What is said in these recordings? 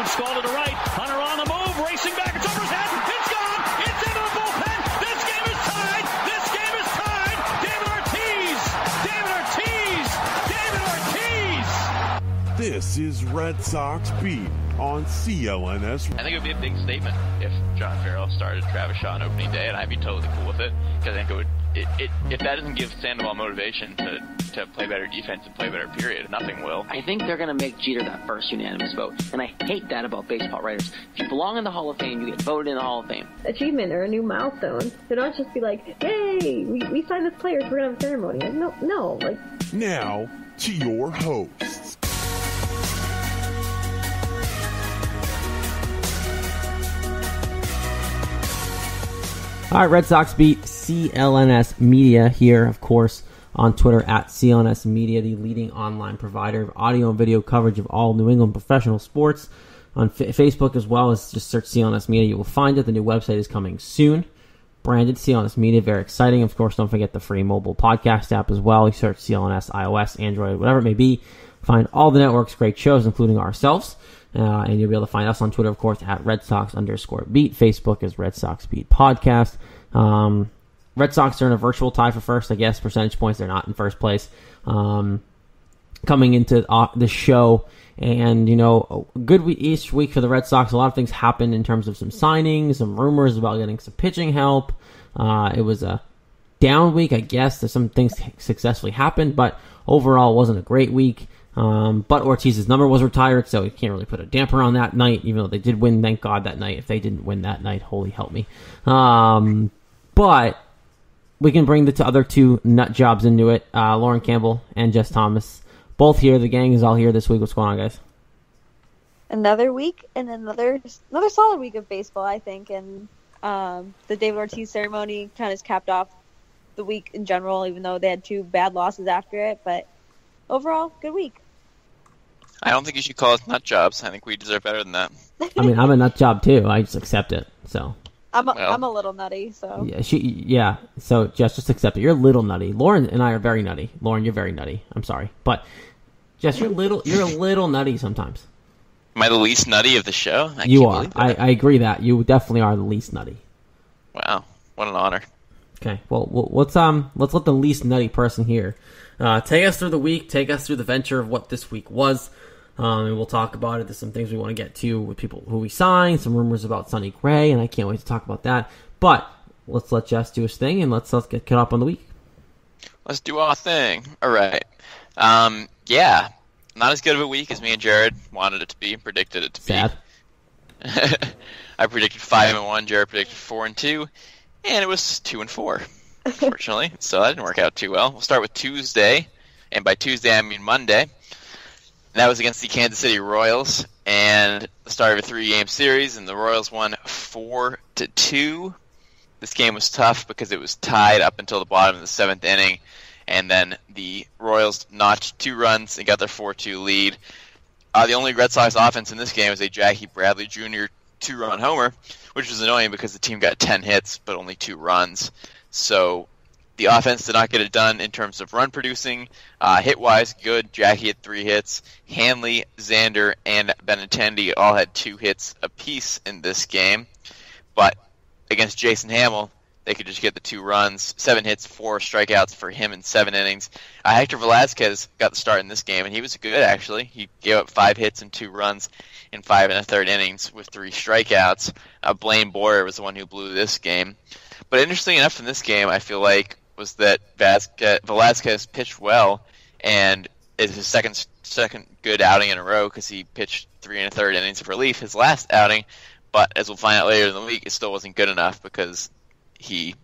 on Skull to the right. Hunter on the move, racing back. It's over his head. It's gone. It's into the bullpen. This game is tied. This game is tied. David Ortiz. David Ortiz. David Ortiz. This is Red Sox Beat on CLNS. I think it would be a big statement if John Farrell started Travis Shaw on opening day, and I'd be totally cool with it, because I think it would. If that doesn't give Sandoval motivation to play better defense and play better, period, nothing will. I think they're going to make Jeter that first unanimous vote, and I hate that about baseball writers. If you belong in the Hall of Fame, you get voted in the Hall of Fame. Achievement or a new milestone. They don't just be like, "Yay, we signed this player, so we're going to have a ceremony." No. Now to your hosts. All right, Red Sox Beat, CLNS Media here, of course, on Twitter at CLNS Media, the leading online provider of audio and video coverage of all New England professional sports. On Facebook as well, as just search CLNS Media. You will find it. The new website is coming soon. Branded CLNS Media, very exciting. Of course, don't forget the free mobile podcast app as well. You search CLNS, iOS, Android, whatever it may be. Find all the network's great shows, including ourselves. And you'll be able to find us on Twitter, of course, at @RedSox_Beat. Facebook is Red Sox Beat Podcast. Red Sox are in a virtual tie for first, I guess. Percentage points, they're not in first place. Coming into the show, and, a good week each week for the Red Sox. A lot of things happened in terms of some signings, some rumors about getting some pitching help. It was a down week, I guess. There's some things successfully happened, but overall it wasn't a great week. But Ortiz's number was retired, so you can't really put a damper on that night, even though they did win, thank God, that night. If they didn't win that night, holy help me. But we can bring the other two nut jobs into it. Lauren Campbell and Jess Thomas, both here. The gang is all here this week. What's going on, guys? Another week and another solid week of baseball, I think. And the David Ortiz ceremony kind of capped off the week in general, even though they had two bad losses after it. But overall, good week. I don't think you should call us nut jobs. I think we deserve better than that. I mean, I'm a nut job too. I just accept it. So I'm a little nutty. So yeah. So Jess, just accept it. You're a little nutty. Lauren and I are very nutty. Lauren, you're very nutty. I'm sorry, but Jess, you're a little nutty sometimes. Am I the least nutty of the show? You are. I agree that you definitely are the least nutty. Wow, what an honor. Okay, well let's let the least nutty person here take us through the week, take us through the venture of what this week was, and we'll talk about it. There's some things we want to get to with people who we signed, some rumors about Sonny Gray, and I can't wait to talk about that. But let's let Jess do his thing, and let's get caught up on the week. Let's do our thing. All right. Yeah, not as good of a week as me and Jared wanted it to be, predicted it to be. Sad. I predicted 5-1. Jared predicted 4-2, and it was 2-4. Unfortunately, so that didn't work out too well. We'll start with Tuesday, and by Tuesday I mean Monday. And that was against the Kansas City Royals, and the start of a 3-game series, and the Royals won 4-2. This game was tough because it was tied up until the bottom of the 7th inning, and then the Royals notched 2 runs and got their 4-2 lead. The only Red Sox offense in this game was a Jackie Bradley Jr. 2-run homer, which was annoying because the team got 10 hits but only 2 runs. So the offense did not get it done in terms of run producing. Hit-wise, good. Jackie had 3 hits. Hanley, Xander, and Benintendi all had 2 hits apiece in this game. But against Jason Hamill, they could just get the 2 runs. 7 hits, 4 strikeouts for him in 7 innings. Hector Velazquez got the start in this game, and he was good, actually. He gave up 5 hits and 2 runs in 5 1/3 innings with 3 strikeouts. Blaine Boyer was the one who blew this game. But interesting enough in this game, I feel like, was that Velazquez pitched well, and it's his second good outing in a row because he pitched 3 1/3 innings of relief his last outing. But as we'll find out later in the week, it still wasn't good enough because he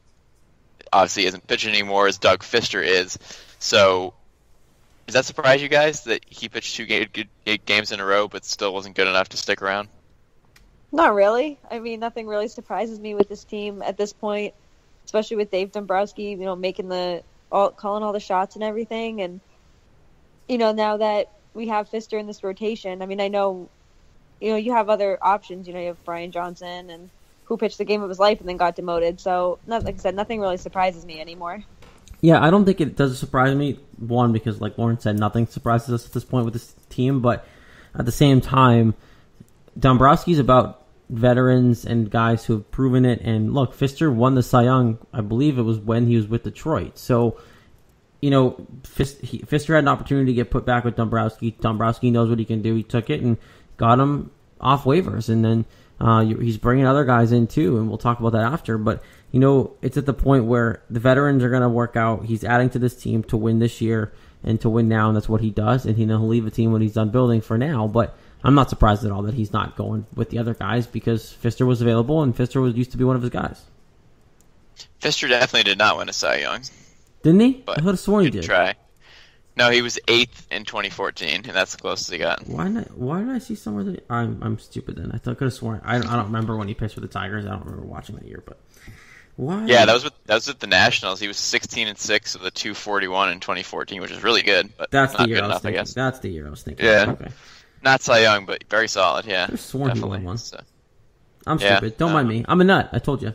obviously isn't pitching anymore as Doug Fister is. So does that surprise you guys that he pitched 2 games in a row but still wasn't good enough to stick around? Not really. I mean, nothing really surprises me with this team at this point, especially with Dave Dombrowski, making calling all the shots and everything. And, now that we have Fister in this rotation, I mean, I know, you have other options. You have Brian Johnson, and who pitched the game of his life and then got demoted. So, like I said, nothing really surprises me anymore. Yeah, I don't think it does surprise me. One, because like Lauren said, nothing surprises us at this point with this team. But at the same time, Dombrowski's about veterans and guys who have proven it. And look, Fister won the Cy Young, I believe it was when he was with Detroit. So, Fister had an opportunity to get put back with Dombrowski. Dombrowski knows what he can do. He took it and got him off waivers. And then he's bringing other guys in too, and we'll talk about that after. But, it's at the point where the veterans are going to work out. He's adding to this team to win this year and to win now, and that's what he does. And he'll leave a team when he's done building for now. But I'm not surprised at all that he's not going with the other guys because Fister was available, and Fister used to be one of his guys. Fister definitely did not win a Cy Young. Didn't he? But I could have sworn he did. Try. No, he was 8th in 2014, and that's the closest he got. Why did I see somewhere that I'm stupid then? I could have sworn. I don't remember when he pitched for the Tigers. I don't remember watching that year, but why? Yeah, that was with the Nationals. He was 16-6 of the 241 in 2014, which is really good, but that's not the year good I was enough, thinking. I guess. That's the year I was thinking. Yeah. Okay. Not Cy Young, but very solid. Yeah, I sworn definitely. he won one. So. I'm stupid. Don't mind me. I'm a nut. I told you.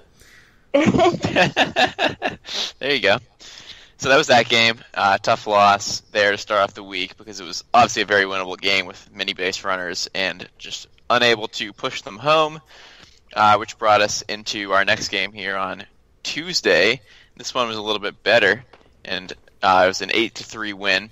There you go. So that was that game. Tough loss there to start off the week because it was obviously a very winnable game with many base runners and just unable to push them home, which brought us into our next game here on Tuesday. This one was a little bit better, and it was an 8-3 win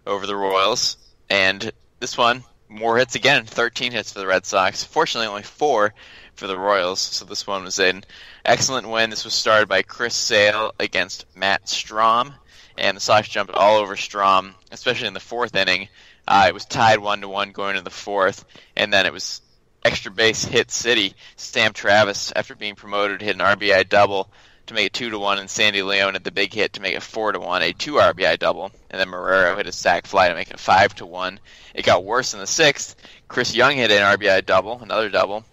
over the Royals. And this one, more hits again, 13 hits for the Red Sox. Fortunately, only 4 for the Royals, so this one was an excellent win. This was started by Chris Sale against Matt Strahm, and the Sox jumped all over Strahm, especially in the 4th inning. It was tied 1-1 going into the 4th, and then it was extra base hit city. Sam Travis, after being promoted, hit an RBI double to make it 2-1, and Sandy Leone had the big hit to make it 4-1, a 2 RBI double, and then Marrero hit a sac fly to make it 5-1. It got worse in the 6th. Chris Young hit an RBI double, another double,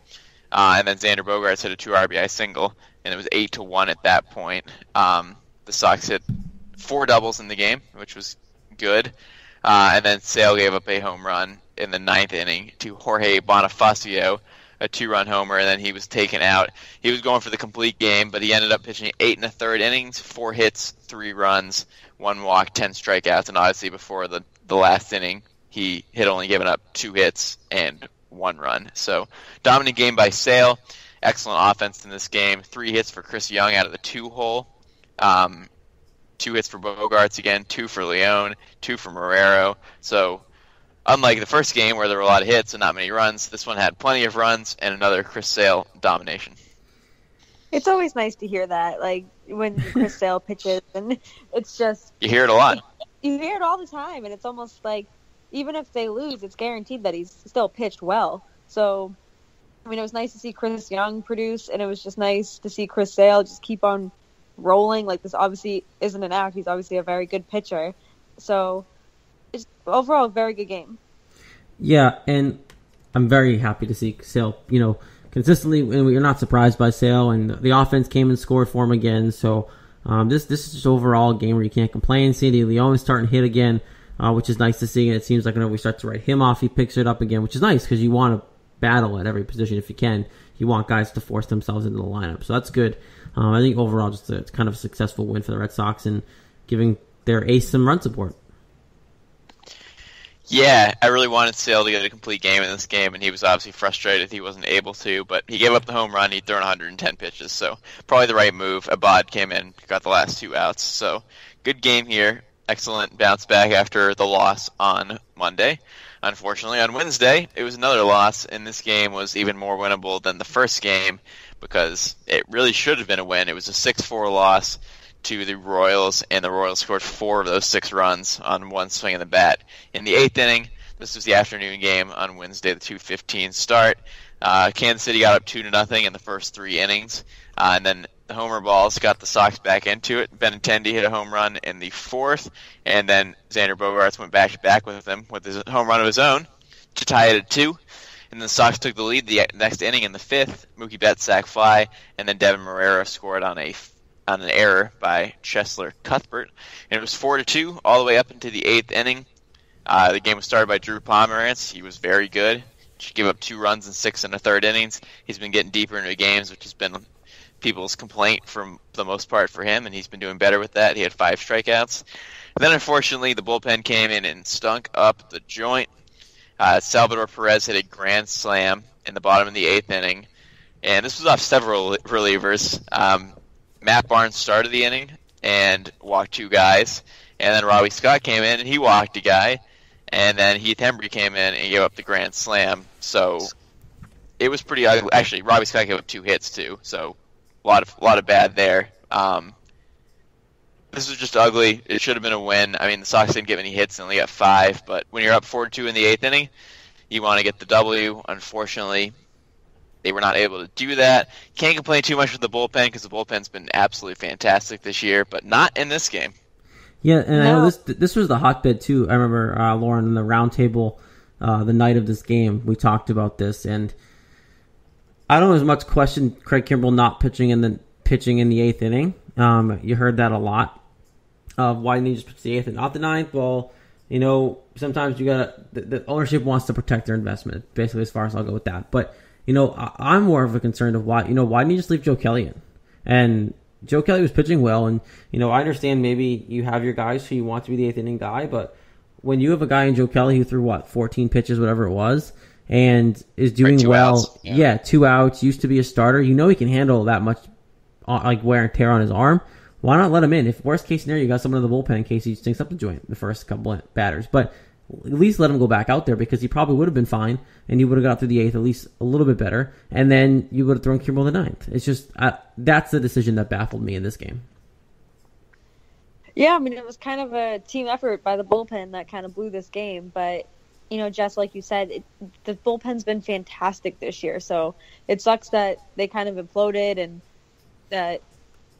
and then Xander Bogaerts hit a 2 RBI single, and it was 8-1 at that point. The Sox hit 4 doubles in the game, which was good, and then Sale gave up a home run in the 9th inning to Jorge Bonifacio, a 2-run homer, and then he was taken out. He was going for the complete game, but he ended up pitching 8 1/3 innings, 4 hits, 3 runs, 1 walk, 10 strikeouts, and obviously before the last inning, he had only given up 2 hits and 1 run. So dominant game by Sale. Excellent offense in this game. 3 hits for Chris Young out of the 2-hole. 2 hits for Bogaerts again, 2 for Leone, 2 for Marrero. So unlike the first game where there were a lot of hits and not many runs, this one had plenty of runs and another Chris Sale domination. It's always nice to hear that, like when Chris Sale pitches, and it's just You hear it a lot. You hear it all the time, and it's almost like even if they lose, it's guaranteed that he's still pitched well. So, I mean, it was nice to see Chris Young produce, and it was just nice to see Chris Sale just keep on rolling. Like, this obviously isn't an act. He's obviously a very good pitcher. So, it's overall a very good game. Yeah, and I'm very happy to see Sale, consistently, and we're not surprised by Sale, and the offense came and scored for him again. So, this is just overall a game where you can't complain. Sandy Leone is starting to hit again, which is nice to see, and it seems like whenever we start to write him off, he picks it up again, which is nice because you want to battle at every position if you can. You want guys to force themselves into the lineup, so that's good. I think overall, just it's kind of a successful win for the Red Sox and giving their ace some run support. Yeah, I really wanted Sale to get a complete game in this game, and he was obviously frustrated he wasn't able to, but he gave up the home run. He'd thrown 110 pitches, so probably the right move. Abad came in, got the last 2 outs, so good game here. Excellent bounce back after the loss on Monday. Unfortunately, on Wednesday, it was another loss, and this game was even more winnable than the first game because it really should have been a win. It was a 6-4 loss to the Royals, and the Royals scored 4 of those 6 runs on 1 swing of the bat. In the 8th inning, this was the afternoon game on Wednesday, the 2:15 start. Kansas City got up 2-0 in the first 3 innings, and then the homer balls got the Sox back into it. Benintendi hit a home run in the 4th, and then Xander Bogaerts went back-to-back with him with his home run of his own to tie it at 2. And the Sox took the lead the next inning in the 5th. Mookie Betts sac fly, and then Devin Marrero scored on an error by Chesler Cuthbert. And it was 4-2 all the way up into the 8th inning. The game was started by Drew Pomeranz. He was very good. He gave up 2 runs in 6 1/3 innings. He's been getting deeper into games, which has been people's complaint for the most part for him, and he's been doing better with that. He had 5 strikeouts. Then, unfortunately, the bullpen came in and stunk up the joint. Salvador Perez hit a grand slam in the bottom of the 8th inning, and this was off several relievers. Matt Barnes started the inning and walked 2 guys, and then Robbie Scott came in and he walked a guy, and then Heath Hembree came in and gave up the grand slam. So it was pretty ugly. Actually, Robbie Scott gave up 2 hits too, so a lot of bad there. This was just ugly. It should have been a win. I mean, the Sox didn't get many hits and only got 5, but when you're up 4-2 in the 8th inning, you want to get the W. Unfortunately, they were not able to do that. Can't complain too much with the bullpen because the bullpen's been absolutely fantastic this year, but not in this game. Yeah, and I know this was the hotbed too. I remember, Lauren, in the roundtable the night of this game, we talked about this, and I don't as much question Craig Kimbrell not pitching in the 8th inning. You heard that a lot. Why didn't he just pitch the 8th and not the 9th? Well, sometimes you gotta. The ownership wants to protect their investment. Basically, as far as I'll go with that. But I'm more of a concern of why didn't you just leave Joe Kelly in? And Joe Kelly was pitching well, and I understand maybe you have your guys who you want to be the 8th inning guy, but when you have a guy in Joe Kelly who threw 14 pitches, whatever it was, and is doing well, outs. Yeah, 2 outs, used to be a starter, he can handle that much wear and tear on his arm. Why not let him in? If worst case scenario, you got someone in the bullpen in case he stinks up the joint the first couple of batters, but at least let him go back out there because he probably would have been fine and he would have got through the 8th at least a little bit better, and then you would have thrown Kimbrell the 9th. It's just that's the decision that baffled me in this game. Yeah, I mean, it was kind of a team effort by the bullpen that kind of blew this game, but Jess, like you said, the bullpen's been fantastic this year, so it sucks that they kind of imploded and that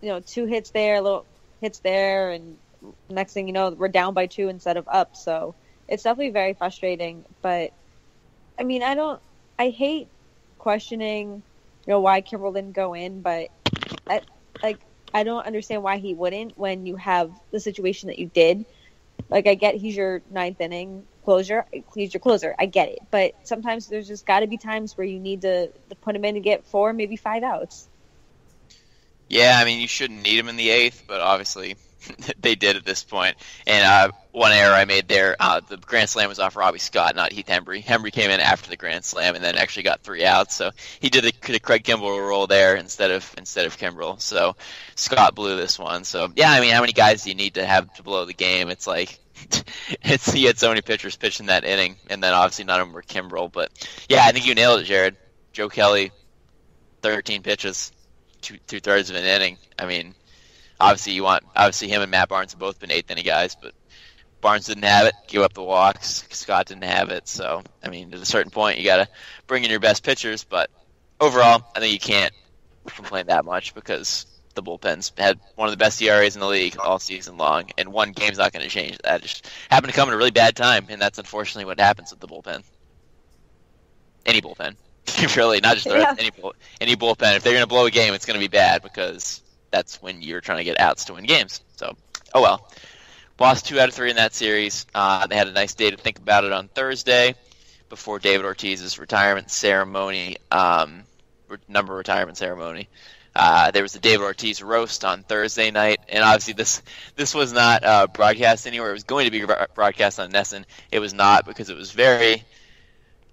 2 hits there, little hits there, and next thing you know, we're down by 2 instead of up. So it's definitely very frustrating. But I mean, I hate questioning, why Kimbrell didn't go in, but I don't understand why he wouldn't when you have the situation that you did. I get he's your 9th inning closer. He's your closer. I get it. But sometimes there's just got to be times where you need to put him in and get 4, maybe 5 outs. Yeah, I mean, you shouldn't need him in the 8th, but obviously they did at this point. And one error I made there, the grand slam was off Robbie Scott, not Heath Hembree. Hembree came in after the grand slam and then actually got 3 outs, so he did the Craig Kimbrell role there instead of Kimbrell. So Scott blew this one. So yeah, I mean, how many guys do you need to have to blow the game? It's like he had so many pitchers pitching that inning, and then obviously none of them were Kimbrell. But yeah, I think you nailed it, Jared. Joe Kelly, 13 pitches. 2/3 of an inning. I mean, obviously him and Matt Barnes have both been 8th inning guys, but Barnes didn't have it, gave up the walks. Scott didn't have it. So, I mean, at a certain point, you got to bring in your best pitchers. But overall, I think you can't complain that much because the bullpen's had one of the best ERAs in the league all season long, and one game's not going to change that. It just happened to come at a really bad time, and that's unfortunately what happens with the bullpen. Any bullpen. Really, not just any bullpen. If they're going to blow a game, it's going to be bad because that's when you're trying to get outs to win games. So, oh well. Lost 2 out of 3 in that series. They had a nice day to think about it on Thursday before David Ortiz's retirement ceremony, number retirement ceremony. There was the David Ortiz roast on Thursday night, and obviously this was not broadcast anywhere. It was going to be broadcast on NESN. It was not because it was very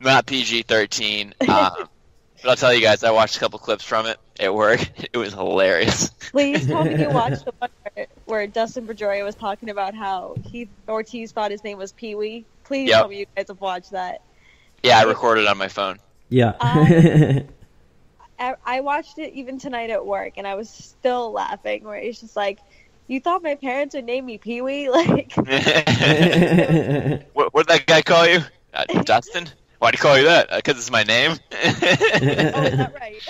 not PG-13. But I'll tell you guys, I watched a couple clips from it at work. It was hilarious. Please tell me you watched the one where Dustin Pedroia was talking about how Heath Ortiz thought his name was Pee-wee. Please tell me you guys have watched that. Yeah, I recorded it on my phone. Yeah. I watched it even tonight at work, and I was still laughing, where it's just like, you thought my parents would name me Pee-wee? Like, what did that guy call you? Dustin? Why'd he call you that? Because it's my name? Oh, is that right?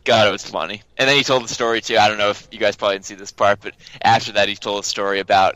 God, it was funny. And then he told the story, too. I don't know if you guys probably didn't see this part, but after that he told a story about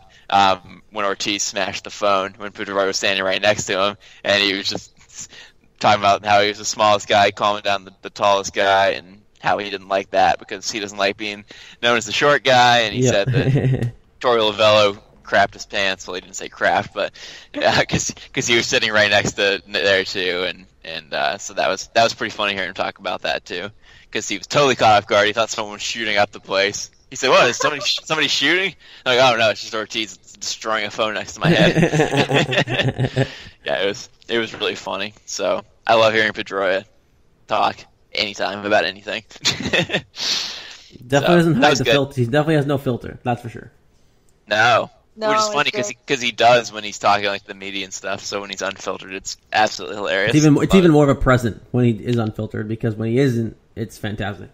when Ortiz smashed the phone, when Pedroia was standing right next to him, and he was just talking about how he was the smallest guy, calming down the tallest guy, and how he didn't like that because he doesn't like being known as the short guy, and he said that Torey Lovello crapped his pants. Well, he didn't say crap, but because he was sitting right next to there too, and so that was pretty funny hearing him talk about that too, because he was totally caught off guard. He thought someone was shooting up the place. He said, "What? Is somebody shooting?" I'm like, "Oh no, it's just Ortiz destroying a phone next to my head." Yeah, it was really funny. So I love hearing Pedroia talk anytime about anything. Definitely doesn't hide the filter. He definitely has no filter. That's for sure. No. No, Which is funny because he does when he's talking like the media and stuff. So when he's unfiltered, it's absolutely hilarious. It's even more of a present when he is unfiltered, because when he isn't, it's fantastic.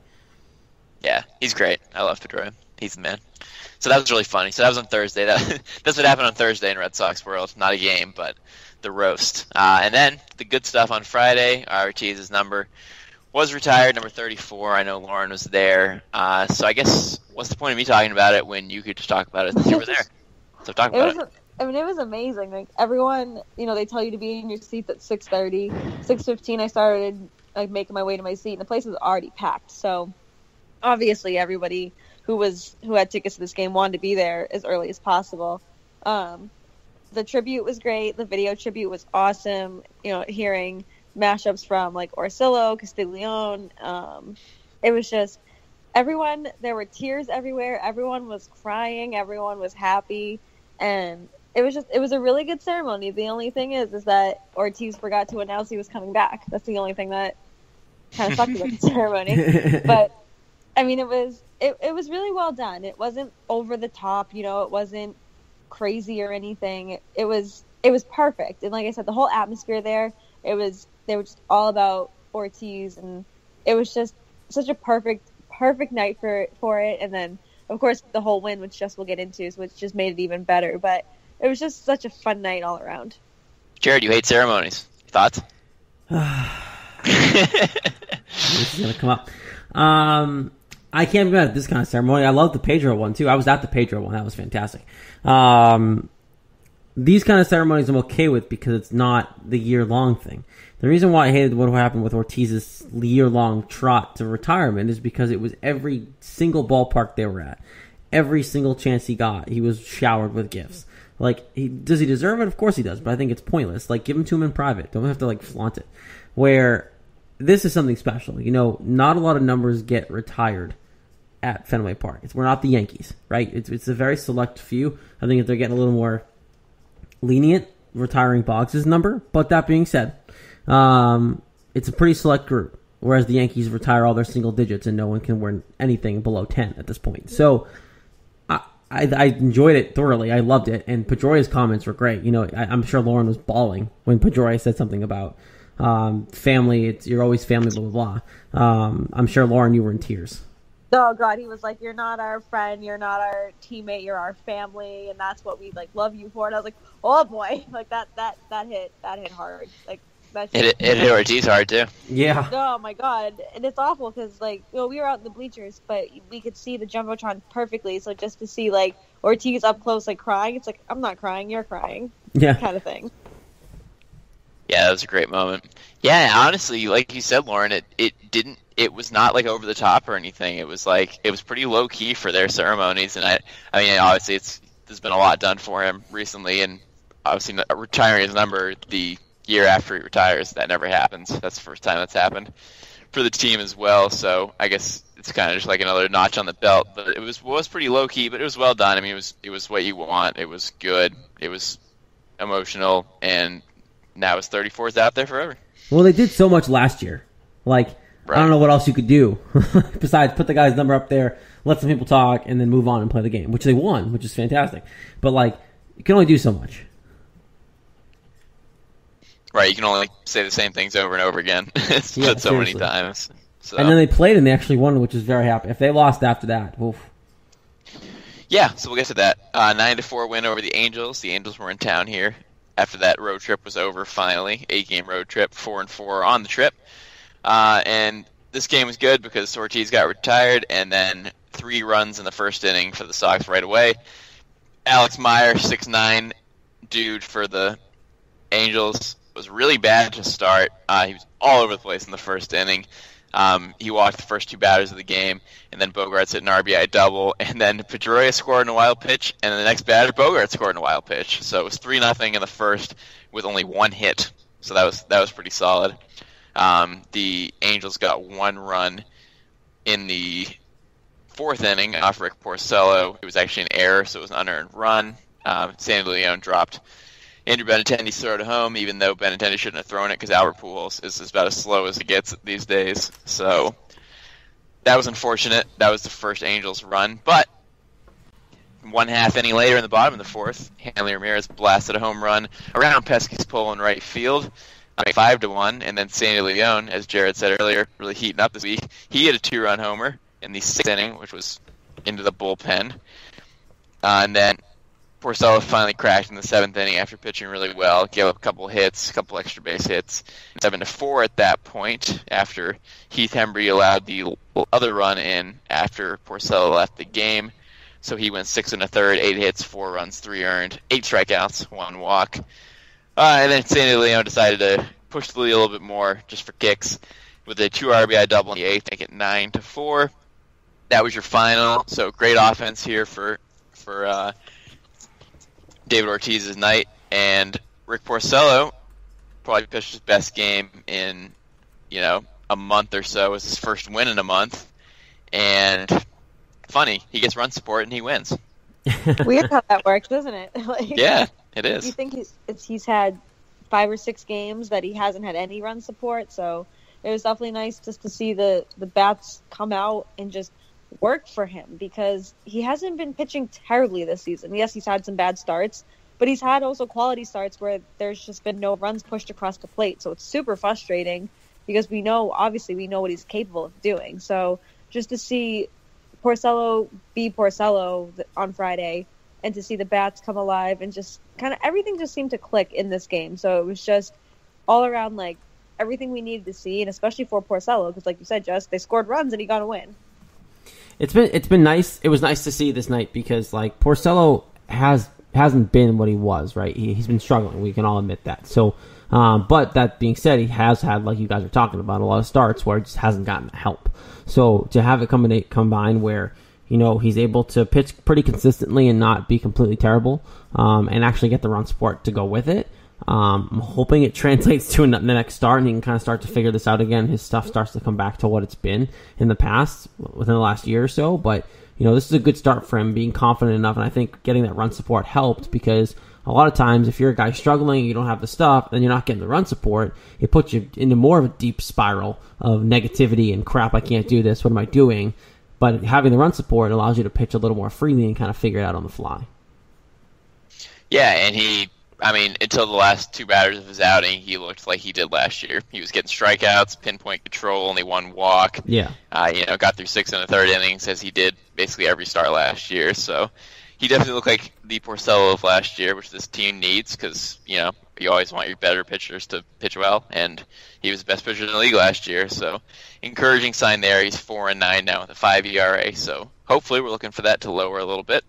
Yeah, he's great. I love Pedroia. He's the man. So that was really funny. So that was on Thursday. That's what happened on Thursday in Red Sox world. Not a game, but the roast. And then the good stuff on Friday. Ortiz's number was retired, number 34. I know Lauren was there. So I guess what's the point of me talking about it when you could just talk about it since you were there? So talk about it. I mean, it was amazing. Like, everyone, they tell you to be in your seats at 6:30. 6:15, I started making my way to my seat, and the place was already packed. So obviously, everybody who had tickets to this game wanted to be there as early as possible. The tribute was great. The video tribute was awesome. Hearing mashups from like Porcello, Castiglione. It was just everyone. There were tears everywhere. Everyone was crying. Everyone was happy. And it was a really good ceremony. The only thing is that Ortiz forgot to announce he was coming back. That's the only thing that kind of sucked about the ceremony. But I mean, it was really well done. It wasn't over the top, it wasn't crazy or anything. It was perfect. And like I said, the whole atmosphere there, they were just all about Ortiz, and it was just such a perfect night for it. And then of course, the whole win, which we'll get into, which just made it even better. But it was just such a fun night all around. Jared, you hate ceremonies. Thoughts? This is going to come up. I can't be mad at this kind of ceremony. I love the Pedro one, too. I was at the Pedro one. That was fantastic. These kind of ceremonies I'm okay with because it's not the year-long thing. The reason why I hated what happened with Ortiz's year-long trot to retirement is because it was every single ballpark they were at. Every single chance he got, he was showered with gifts. Does he deserve it? Of course he does, but I think it's pointless. Give him to him in private. Don't have to, flaunt it. Where this is something special. Not a lot of numbers get retired at Fenway Park. We're not the Yankees, right? It's a very select few. I think if they're getting a little more lenient, retiring Boggs' number. But that being said, it's a pretty select group, whereas the Yankees retire all their single digits and no one can win anything below 10 at this point. So I enjoyed it thoroughly. I loved it, and Pedroia's comments were great. I'm sure Lauren was bawling when Pedroia said something about family. You're always family, blah blah blah. I'm sure Lauren, you were in tears. Oh God, he was like, "You're not our friend. You're not our teammate. You're our family, and that's what we love you for." And I was like, "Oh boy!" That hit hard. It hit Ortiz hard too. Yeah. Oh my God, and it's awful because we were out in the bleachers, but we could see the jumbotron perfectly. So just to see Ortiz up close crying, it's I'm not crying, you're crying, kind of thing. Yeah, that was a great moment. Yeah, honestly, like you said, Lauren, it was not over the top or anything. It was pretty low key for their ceremonies, and I mean, obviously there's been a lot done for him recently, and obviously retiring his number the year after he retires, that never happens. That's the first time that's happened for the team as well. So I guess it's kind of just another notch on the belt. But it was pretty low key, but it was well done. I mean, it was what you want. It was good. It was emotional, and now his 34's out there forever. Well, they did so much last year. Right. I don't know what else you could do besides put the guy's number up there, let some people talk, and then move on and play the game, which they won, which is fantastic. But you can only do so much. Right, you can only say the same things over and over again. It's said so many times. So. And then they played and they actually won, which is very happy. If they lost after that, oof. Yeah, so we'll get to that. 9-4 win over the Angels. The Angels were in town here after that road trip was over finally. 8-game road trip, 4-4 on the trip. And this game was good because Ortiz got retired, and then 3 runs in the first inning for the Sox right away. Alex Meyer, 6'9", dude for the Angels, was really bad to start. He was all over the place in the first inning. He walked the first 2 batters of the game, and then Bogaerts hit an RBI double, and then Pedroia scored in a wild pitch, and then the next batter, Bogaerts scored in a wild pitch. So it was 3-0 in the first with only 1 hit. So that was pretty solid. The Angels got 1 run in the fourth inning off Rick Porcello. It was actually an error, so it was an unearned run. Sandy Leon dropped Andrew Benintendi's throw to home, even though Benintendi shouldn't have thrown it because Albert Pujols is about as slow as it gets these days. So that was unfortunate. That was the first Angels run. But 1/2 inning later in the bottom of the fourth, Hanley Ramirez blasted a home run around Pesky's pole in right field, 5-1. And then Sandy Leon, as Jared said earlier, really heating up this week. He hit a 2-run homer in the 6th inning, which was into the bullpen. And then Porcello finally cracked in the 7th inning after pitching really well. Gave up a couple hits, a couple extra base hits. 7-4 at that point after Heath Hembree allowed the other run in after Porcello left the game. So he went 6 1/3, 8 hits, 4 runs, 3 earned, 8 strikeouts, 1 walk. And then Sandy Leon decided to push the lead a little bit more just for kicks with a 2 RBI double in the 8th, make it 9-4. That was your final. So great offense here for David Ortiz's night, and Rick Porcello probably pitched his best game in, a month or so. It was his first win in a month, and funny, he gets run support and he wins. Weird how that works, isn't it? Yeah, it is. You think he's had 5 or 6 games that he hasn't had any run support, so it was definitely nice just to see the bats come out and just work for him, because he hasn't been pitching terribly this season. Yes, he's had some bad starts, but he's had also quality starts where there's just been no runs pushed across the plate. So it's super frustrating because we know what he's capable of doing. So just to see Porcello be Porcello on Friday and to see the bats come alive and just kind of everything just seemed to click in this game. So it was just all around like everything we needed to see, and especially for Porcello, because like you said, Jess, they scored runs and he got a win. It's been nice. It was nice to see this night because like Porcello hasn't been what he was, right? He's been struggling. We can all admit that. So, but that being said, he has had, like you guys are talking about, a lot of starts where it just hasn't gotten help. So to have it combine where he's able to pitch pretty consistently and not be completely terrible, and actually get the run support to go with it. I'm hoping it translates to the next start and he can kind of start to figure this out again. His stuff starts to come back to what it's been in the past within the last year or so. But, this is a good start for him, being confident enough. And I think getting that run support helped because a lot of times if you're a guy struggling and you don't have the stuff and you're not getting the run support, it puts you into more of a deep spiral of negativity and crap, I can't do this, what am I doing? But having the run support allows you to pitch a little more freely and kind of figure it out on the fly. Yeah, and until the last 2 batters of his outing, he looked like he did last year. He was getting strikeouts, pinpoint control, only 1 walk. Yeah. Got through 6 1/3 innings as he did basically every start last year. So he definitely looked like the Porcello of last year, which this team needs because, you always want your better pitchers to pitch well, and he was the best pitcher in the league last year. So encouraging sign there. He's 4-9 now with a 5 ERA. So hopefully we're looking for that to lower a little bit.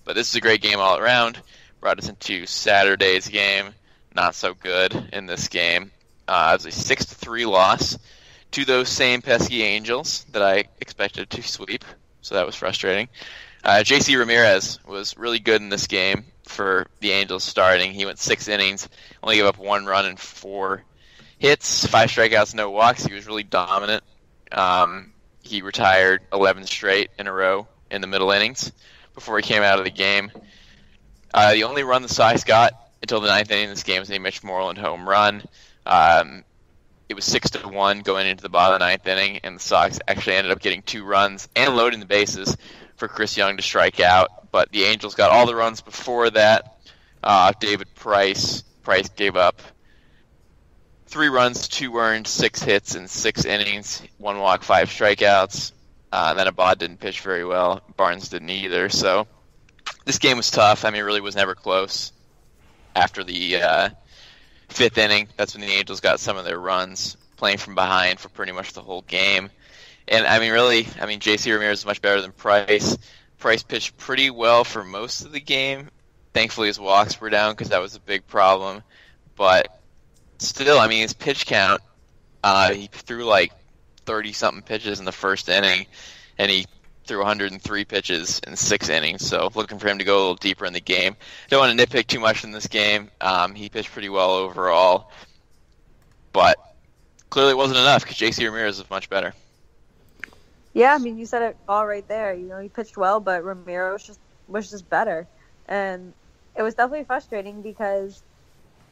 But this is a great game all around. Brought us into Saturday's game. Not so good in this game. It was a 6-3 loss to those same pesky Angels that I expected to sweep, so that was frustrating. J.C. Ramirez was really good in this game for the Angels starting. He went 6 innings, only gave up 1 run and 4 hits, 5 strikeouts, no walks. He was really dominant. He retired 11 straight in a row in the middle innings before he came out of the game. The only run the Sox got until the 9th inning of this game was a Mitch Moreland home run. It was 6-1 going into the bottom of the 9th inning, and the Sox actually ended up getting 2 runs and loading the bases for Chris Young to strike out. But the Angels got all the runs before that. David Price gave up 3 runs, 2 earned, 6 hits in 6 innings, 1 walk, 5 strikeouts. Then Abad didn't pitch very well. Barnes didn't either. So this game was tough. It really was never close. After the 5th inning, that's when the Angels got some of their runs, playing from behind for pretty much the whole game. And J.C. Ramirez is much better than Price. Price pitched pretty well for most of the game. Thankfully, his walks were down because that was a big problem. But still, his pitch count, he threw like 30-something pitches in the first inning, and he threw 103 pitches in 6 innings. So looking for him to go a little deeper in the game. Don't want to nitpick too much in this game. He pitched pretty well overall. But clearly it wasn't enough because J.C. Ramirez was much better. Yeah, I mean, you said it all right there. You know, he pitched well, but Ramiro was just better. And it was definitely frustrating because,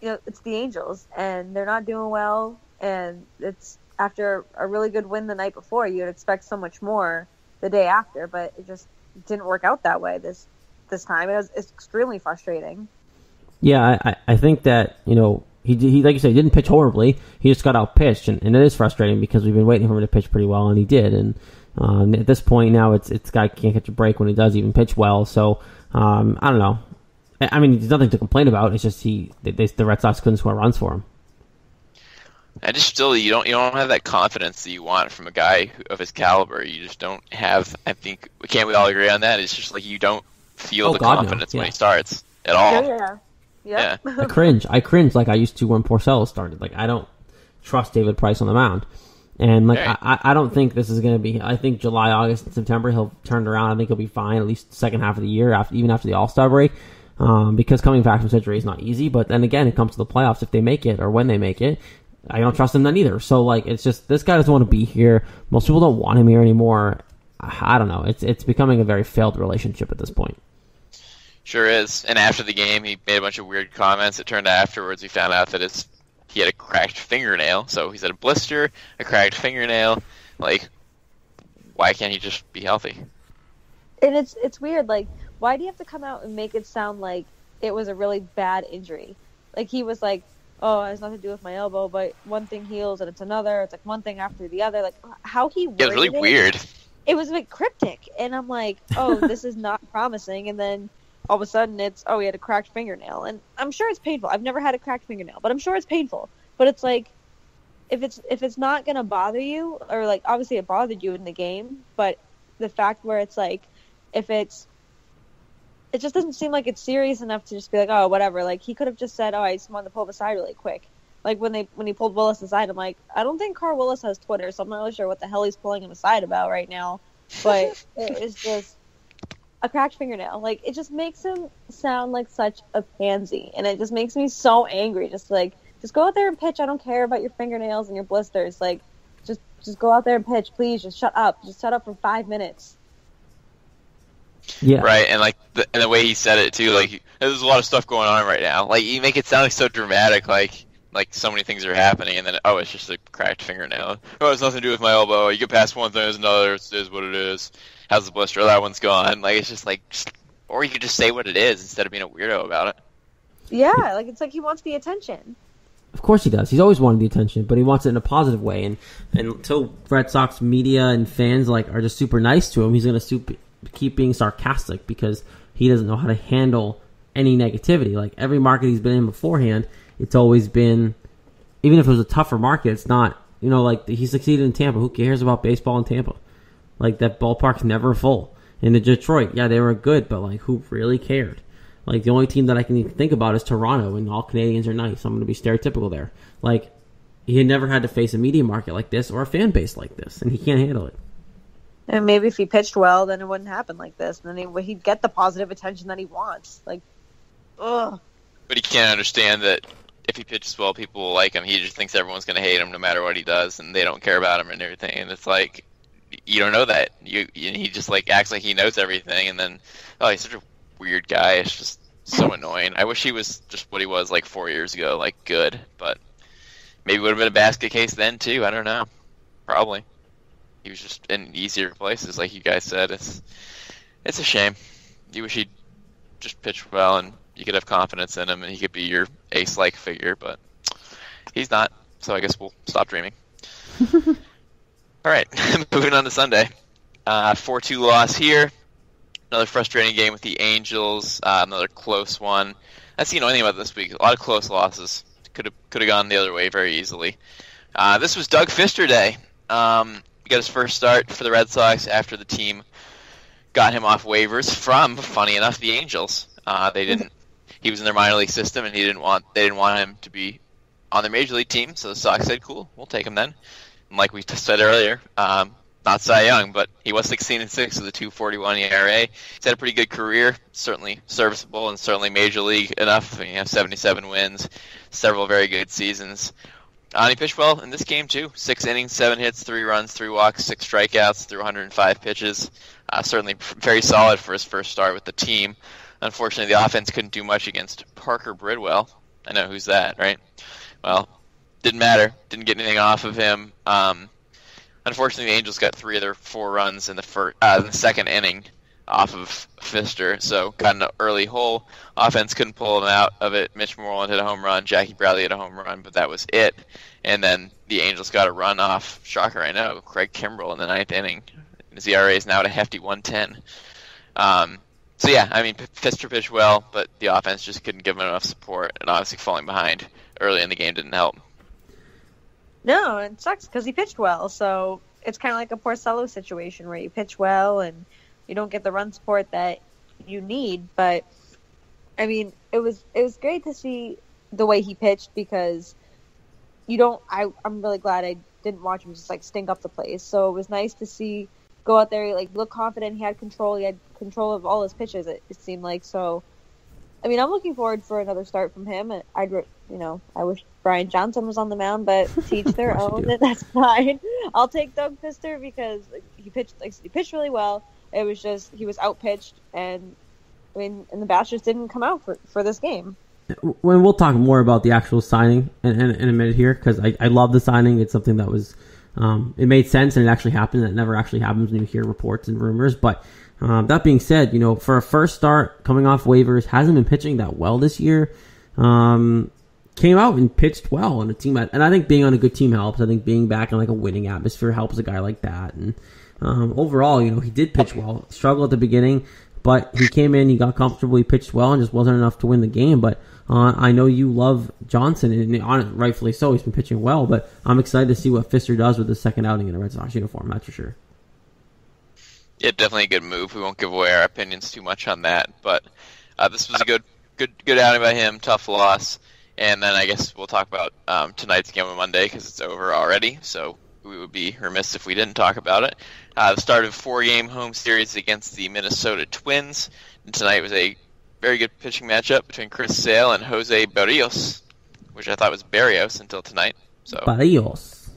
you know, it's the Angels, and they're not doing well, and it's after a really good win the night before. You'd expect so much more the day after, but it just didn't work out that way this time. It's extremely frustrating. Yeah, I think that, you know, he like you said, he didn't pitch horribly. He just got out-pitched, and it is frustrating because we've been waiting for him to pitch pretty well, and he did. And at this point now, it's guy can't catch a break when he does even pitch well. So, I don't know. I mean, there's nothing to complain about. It's just the Red Sox couldn't score runs for him. I just still you don't have that confidence that you want from a guy of his caliber. You just don't have. I think we all agree on that? It's just like you don't feel confidence when he starts at all. Yeah. I cringe like I used to when Porcello started. Like, I don't trust David Price on the mound. And like I don't think this is going to be. I think July, August, and September he'll turn it around. I think he'll be fine at least the second half of the year, even after the All-Star break. Because coming back from surgery is not easy. But then again, it comes to the playoffs. If they make it or when they make it, I don't trust him then either. So like, it's just this guy doesn't want to be here. Most people don't want him here anymore. I don't know. It's becoming a very failed relationship at this point. Sure is. And after the game, he made a bunch of weird comments. It turned out afterwards we found out that he had a cracked fingernail. So he's had a blister, a cracked fingernail. Like, why can't he just be healthy? And it's weird. Like, why do you have to come out and make it sound like it was a really bad injury? Like, he was like, oh, it has nothing to do with my elbow, but one thing heals and it's another. It's like one thing after the other. Like, how he worded it was really weird. It was a bit cryptic. And I'm like, oh, this is not promising. And then all of a sudden it's, oh, he had a cracked fingernail. And I'm sure it's painful. I've never had a cracked fingernail, but I'm sure it's painful. But it's like, if it's not going to bother you, or like, obviously it bothered you in the game, but the fact where it's like, it just doesn't seem like it's serious enough to just be like, oh, whatever. Like, he could have just said, oh, I just wanted to pull him aside really quick. Like, when he pulled Willis aside, I'm like, I don't think Carl Willis has Twitter, so I'm not really sure what the hell he's pulling him aside about right now. But it's just a cracked fingernail. Like, it just makes him sound like such a pansy, and it just makes me so angry. Just go out there and pitch. I don't care about your fingernails and your blisters. Like, just go out there and pitch, please. Just shut up. Just shut up for 5 minutes. Yeah. Right, and like the way he said it too, like there's a lot of stuff going on right now. Like, you make it sound like so dramatic, like so many things are happening, and then it's just a cracked fingernail. Oh, it's nothing to do with my elbow. You get past one thing, there's another. It is what it is. How's the blister? That one's gone. Like, it's just like, or you could just say what it is instead of being a weirdo about it. Yeah, like, it's like he wants the attention. Of course he does. He's always wanted the attention, but he wants it in a positive way. And until Red Sox media and fans are just super nice to him, he's going to keep being sarcastic because he doesn't know how to handle any negativity. Like, every market he's been in beforehand, it's always been, even if it was a tougher market, it's not, like, he succeeded in Tampa. Who cares about baseball in Tampa? Like, that ballpark's never full. In Detroit, yeah, they were good, but like, who really cared? Like, the only team that I can even think about is Toronto, and all Canadians are nice. I'm going to be stereotypical there. Like, he had never had to face a media market like this or a fan base like this, and he can't handle it. And maybe if he pitched well, then it wouldn't happen like this. And then he'd get the positive attention that he wants. Like, ugh. But he can't understand that if he pitches well, people will like him. He just thinks everyone's going to hate him no matter what he does, and they don't care about him and everything. And it's like, you don't know that. He just like acts like he knows everything, and then, oh, he's such a weird guy. It's just so annoying. I wish he was just what he was like 4 years ago, like good. But maybe it would have been a basket case then too. I don't know. Probably. He was just in easier places, like you guys said. It's a shame. You wish he'd just pitch well, and you could have confidence in him, and he could be your ace-like figure, but he's not. So I guess we'll stop dreaming. All right, moving on to Sunday. 4-2 loss here. Another frustrating game with the Angels. Another close one. That's the annoying thing about this week. A lot of close losses. Could have gone the other way very easily. This was Doug Fister Day. He got his first start for the Red Sox after the team got him off waivers from, funny enough, the Angels. He was in their minor league system, and they didn't want him to be on their major league team. So the Sox said, "Cool, we'll take him then." And like we said earlier, not Cy Young, but he was 16-6 with a 2.41 ERA. He's had a pretty good career, certainly serviceable, and certainly major league enough. 77 wins, several very good seasons. He pitched well in this game, too. 6 innings, 7 hits, 3 runs, 3 walks, 6 strikeouts through 105 pitches. Certainly very solid for his first start with the team. Unfortunately, the offense couldn't do much against Parker Bridwell. I know who's that, right? Well, didn't matter. Didn't get anything off of him. Unfortunately, the Angels got 3 of their 4 runs in the second inning off of Pfister, so got an early hole. Offense couldn't pull him out of it. Mitch Moreland hit a home run. Jackie Bradley hit a home run, but that was it. And then the Angels got a run off, shocker I know, Craig Kimbrell in the 9th inning. His ERA is now at a hefty 1.10. So yeah, I mean, Pfister pitched well, but the offense just couldn't give him enough support, and obviously falling behind early in the game didn't help. No, it sucks because he pitched well, so it's kind of like a Porcello situation where you pitch well and you don't get the run support that you need. But I mean, it was great to see the way he pitched because I'm really glad I didn't watch him just like stink up the place. So it was nice to see go out there, like look confident. He had control of all his pitches. It seemed like. So I mean, I'm looking forward for another start from him. I wish Brian Johnson was on the mound, but teach their own. That's fine. I'll take Doug Pfister because he pitched really well. It was just he was outpitched, and the bats just didn't come out for this game. When we'll talk more about the actual signing in a minute here, because I love the signing. It's something that was it made sense and it actually happened. It never actually happens when you hear reports and rumors. But that being said, for a first start coming off waivers, hasn't been pitching that well this year. Came out and pitched well on a team, and I think being on a good team helps. I think being back in like a winning atmosphere helps a guy like that. And overall, he did pitch well. Struggled at the beginning, but he came in, he got comfortable, he pitched well, and just wasn't enough to win the game. But I know you love Johnson, and rightfully so. He's been pitching well, but I'm excited to see what Pfister does with his second outing in a Red Sox uniform. That's for sure. Yeah, definitely a good move. We won't give away our opinions too much on that, but this was a good outing by him. Tough loss. And then I guess we'll talk about tonight's game on Monday because it's over already, so we would be remiss if we didn't talk about it. The start of a 4-game home series against the Minnesota Twins. And tonight was a very good pitching matchup between Chris Sale and Jose Berrios, which I thought was Berrios until tonight. So Berrios.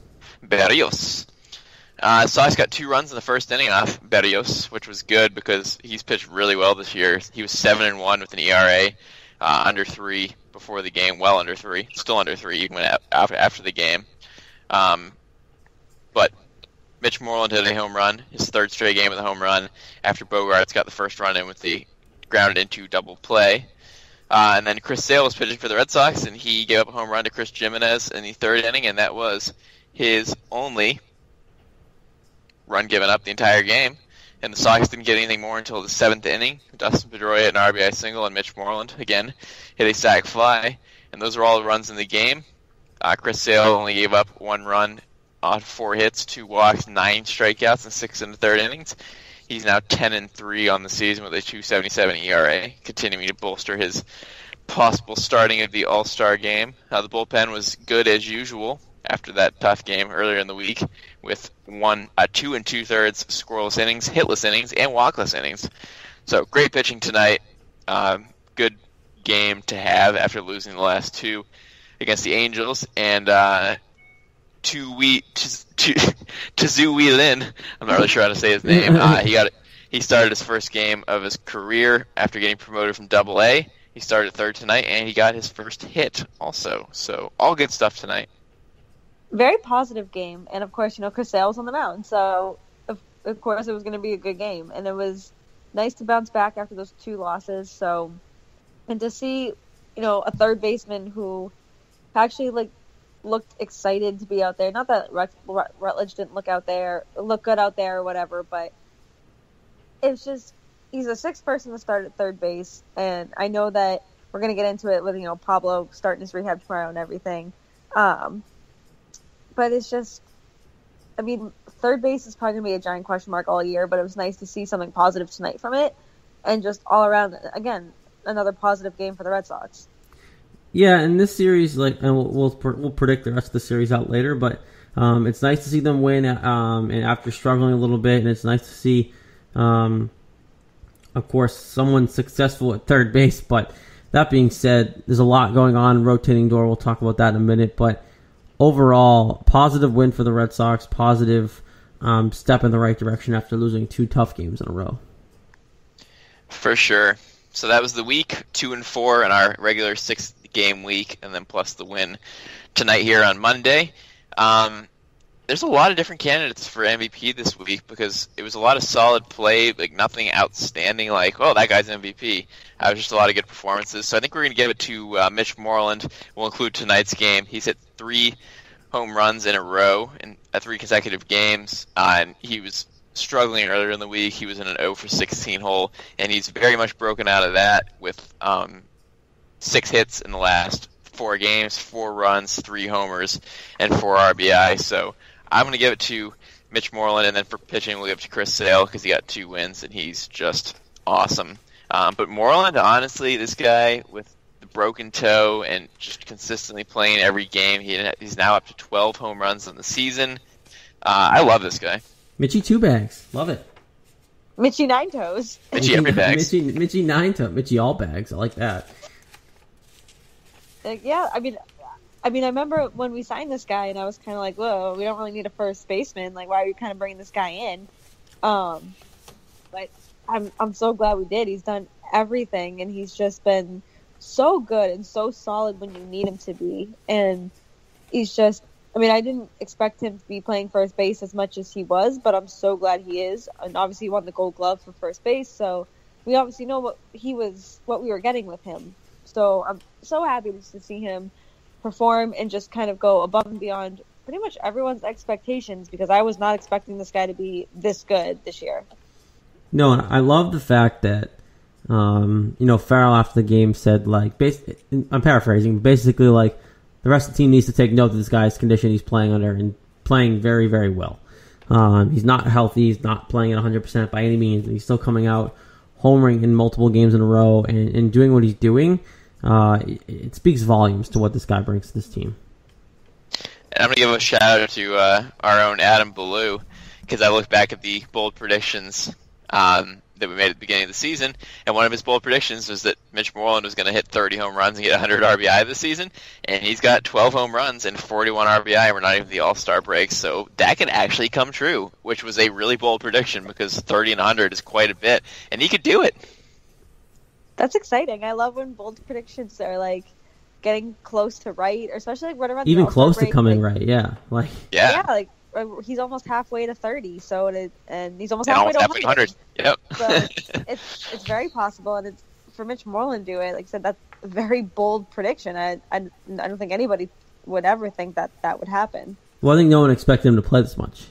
Sox got 2 runs in the first inning off Berrios, which was good because he's pitched really well this year. He was 7-1 with an ERA under 3 before the game, well under 3, still under 3 even after the game. But Mitch Moreland hit a home run, his 3rd straight game with a home run, after Bogarts got the first run in with the grounded into double play. And then Chris Sale was pitching for the Red Sox, and he gave up a home run to Chris Jimenez in the 3rd inning, and that was his only run given up the entire game. And the Sox didn't get anything more until the 7th inning. Dustin Pedroia an RBI single, and Mitch Moreland, again, hit a sac fly. And those were all the runs in the game. Chris Sale only gave up 1 run on 4 hits, 2 walks, 9 strikeouts, and 6 in the 3rd innings. He's now 10-3 on the season with a 2.77 ERA, continuing to bolster his possible starting of the All-Star game. The bullpen was good as usual after that tough game earlier in the week with 2 2/3 scoreless innings, hitless innings, and walkless innings. So great pitching tonight. Good game to have after losing the last 2 against the Angels. And Tzu Lin, I'm not really sure how to say his name. He started his first game of his career after getting promoted from Double-A. He started 3rd tonight, and he got his first hit also. So all good stuff tonight. Very positive game, and of course, Chris Sale was on the mound, so of course it was going to be a good game, and it was nice to bounce back after those 2 losses. So, and to see, a third baseman who actually looked excited to be out there. Not that Rutledge didn't look good out there or whatever, but it's just he's a 6th person to start at third base, and I know that we're going to get into it with Pablo starting his rehab tomorrow and everything. But it's just, third base is probably going to be a giant question mark all year, but it was nice to see something positive tonight from it. And just all around, again, another positive game for the Red Sox. Yeah, and this series, and we'll predict the rest of the series out later, but it's nice to see them win and after struggling a little bit, and it's nice to see, of course, someone successful at third base. But that being said, there's a lot going on, rotating door. We'll talk about that in a minute, but overall, positive win for the Red Sox, positive step in the right direction after losing 2 tough games in a row. For sure. So that was the week, 2-4 in our regular 6-game week, and then plus the win tonight here on Monday. There's a lot of different candidates for MVP this week because it was a lot of solid play, like nothing outstanding like, oh, that guy's MVP. It was just a lot of good performances. So I think we're going to give it to Mitch Moreland. We'll include tonight's game. He's hit 3 home runs in a row in 3 consecutive games, and he was struggling earlier in the week. He was in an 0-for-16 hole, and he's very much broken out of that with 6 hits in the last 4 games, 4 runs, 3 homers, and 4 RBI. So I'm going to give it to Mitch Moreland, and then for pitching, we'll give it to Chris Sale because he got 2 wins, and he's just awesome. But Moreland, honestly, this guy with the broken toe and just consistently playing every game, he's now up to 12 home runs in the season. I love this guy. Mitchie 2 bags. Love it. Mitchie 9 toes. Mitchie every bags. Mitchie 9 toes. Mitchie all bags. I like that. Yeah, I mean, I remember when we signed this guy, and I was kind of like, whoa, we don't really need a first baseman. Like, why are we kind of bringing this guy in? But I'm so glad we did. He's done everything, and he's just been so good and so solid when you need him to be. And he's just, I didn't expect him to be playing first base as much as he was, but I'm so glad he is. And obviously he won the Gold Glove for first base, so we obviously know what we were getting with him. So I'm so happy to see him perform and just kind of go above and beyond pretty much everyone's expectations, because I was not expecting this guy to be this good this year. No, and I love the fact that, Farrell after the game said, like, I'm paraphrasing, basically, like, the rest of the team needs to take note of this guy's condition he's playing under and playing very, very well. He's not healthy. He's not playing at 100% by any means. He's still coming out, homering in multiple games in a row and doing what he's doing. It speaks volumes to what this guy brings to this team. And I'm going to give a shout out to our own Adam Ballou, because I looked back at the bold predictions that we made at the beginning of the season, and one of his bold predictions was that Mitch Moreland was going to hit 30 home runs and get 100 RBI this season, and he's got 12 home runs and 41 RBI. We're not even the All-Star break, so that could actually come true, which was a really bold prediction because 30 and 100 is quite a bit, and he could do it. That's exciting. I love when bold predictions are like getting close to right, or especially like right around even the close break, to coming right. Yeah, yeah, like he's almost halfway to 30, so and he's almost halfway to 100. Yep. So it's very possible, and it's for Mitch Moreland to do it. Like I said, that's a very bold prediction. I don't think anybody would ever think that would happen. Well, I think no one expected him to play this much.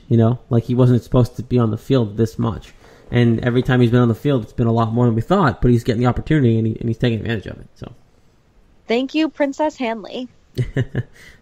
Like he wasn't supposed to be on the field this much. And every time he's been on the field, it's been a lot more than we thought. But he's getting the opportunity, and he's taking advantage of it. So, thank you, Princess Hanley.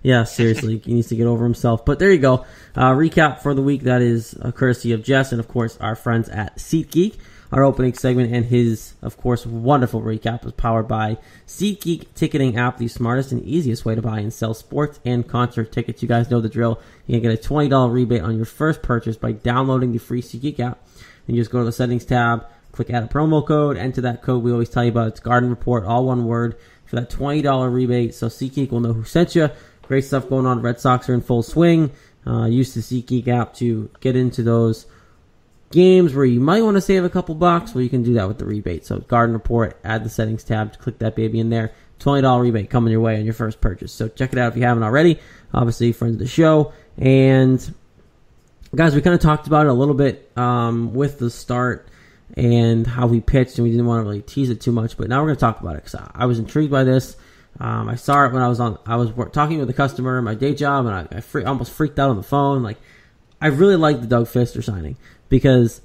Yeah, seriously, he needs to get over himself. But there you go. Recap for the week. That is courtesy of Jess and, of course, our friends at SeatGeek. Our opening segment and his, of course, wonderful recap was powered by SeatGeek ticketing app, the smartest and easiest way to buy and sell sports and concert tickets. You guys know the drill. You can get a $20 rebate on your first purchase by downloading the free SeatGeek app. And you just go to the settings tab, click add a promo code, enter that code we always tell you about. It's Garden Report, all one word, for that $20 rebate. So SeatGeek will know who sent you. Great stuff going on. Red Sox are in full swing. Use the SeatGeek app to get into those games where you might want to save a couple bucks. Well, you can do that with the rebate. So Garden Report, add the settings tab, click that baby in there. $20 rebate coming your way on your first purchase. So check it out if you haven't already. Obviously, friends of the show. And guys, we kind of talked about it a little bit with the start and how we pitched, and we didn't want to really tease it too much. But now we're going to talk about it because I was intrigued by this. I saw it when I was talking with a customer at my day job, and I almost freaked out on the phone. Like, I really like the Doug Fister signing because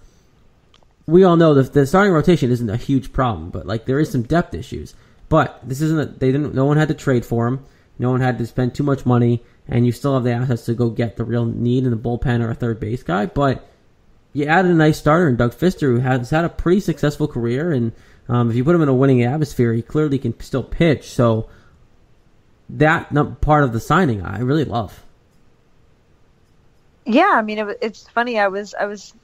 we all know the starting rotation isn't a huge problem, but like there is some depth issues. But this isn't no one had to trade for him, no one had to spend too much money. And you still have the assets to go get the real need in the bullpen or a third base guy. But you added a nice starter in Doug Fister, who has had a pretty successful career. And if you put him in a winning atmosphere, he clearly can still pitch. So that part of the signing, I really love. Yeah, it's funny. It was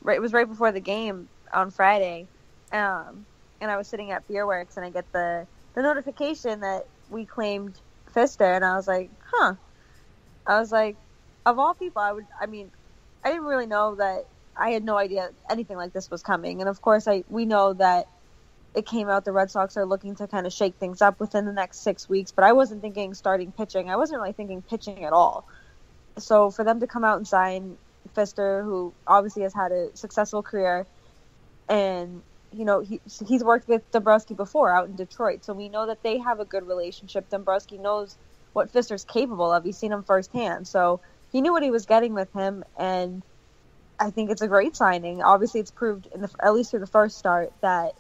right before the game on Friday, and I was sitting at Beerworks, and I get the notification that we claimed Fister, and I was like, huh. I was like, of all people, I didn't really know that. I had no idea anything like this was coming. And of course, we know that it came out the Red Sox are looking to kind of shake things up within the next 6 weeks. But I wasn't thinking starting pitching. I wasn't really thinking pitching at all. So for them to come out and sign Fister, who obviously has had a successful career, and he's worked with Dombrowski before out in Detroit, so we know that they have a good relationship. Dombrowski knows what Fister's capable of. He's seen him firsthand, so he knew what he was getting with him, and I think it's a great signing. Obviously, it's proved at least through the first start that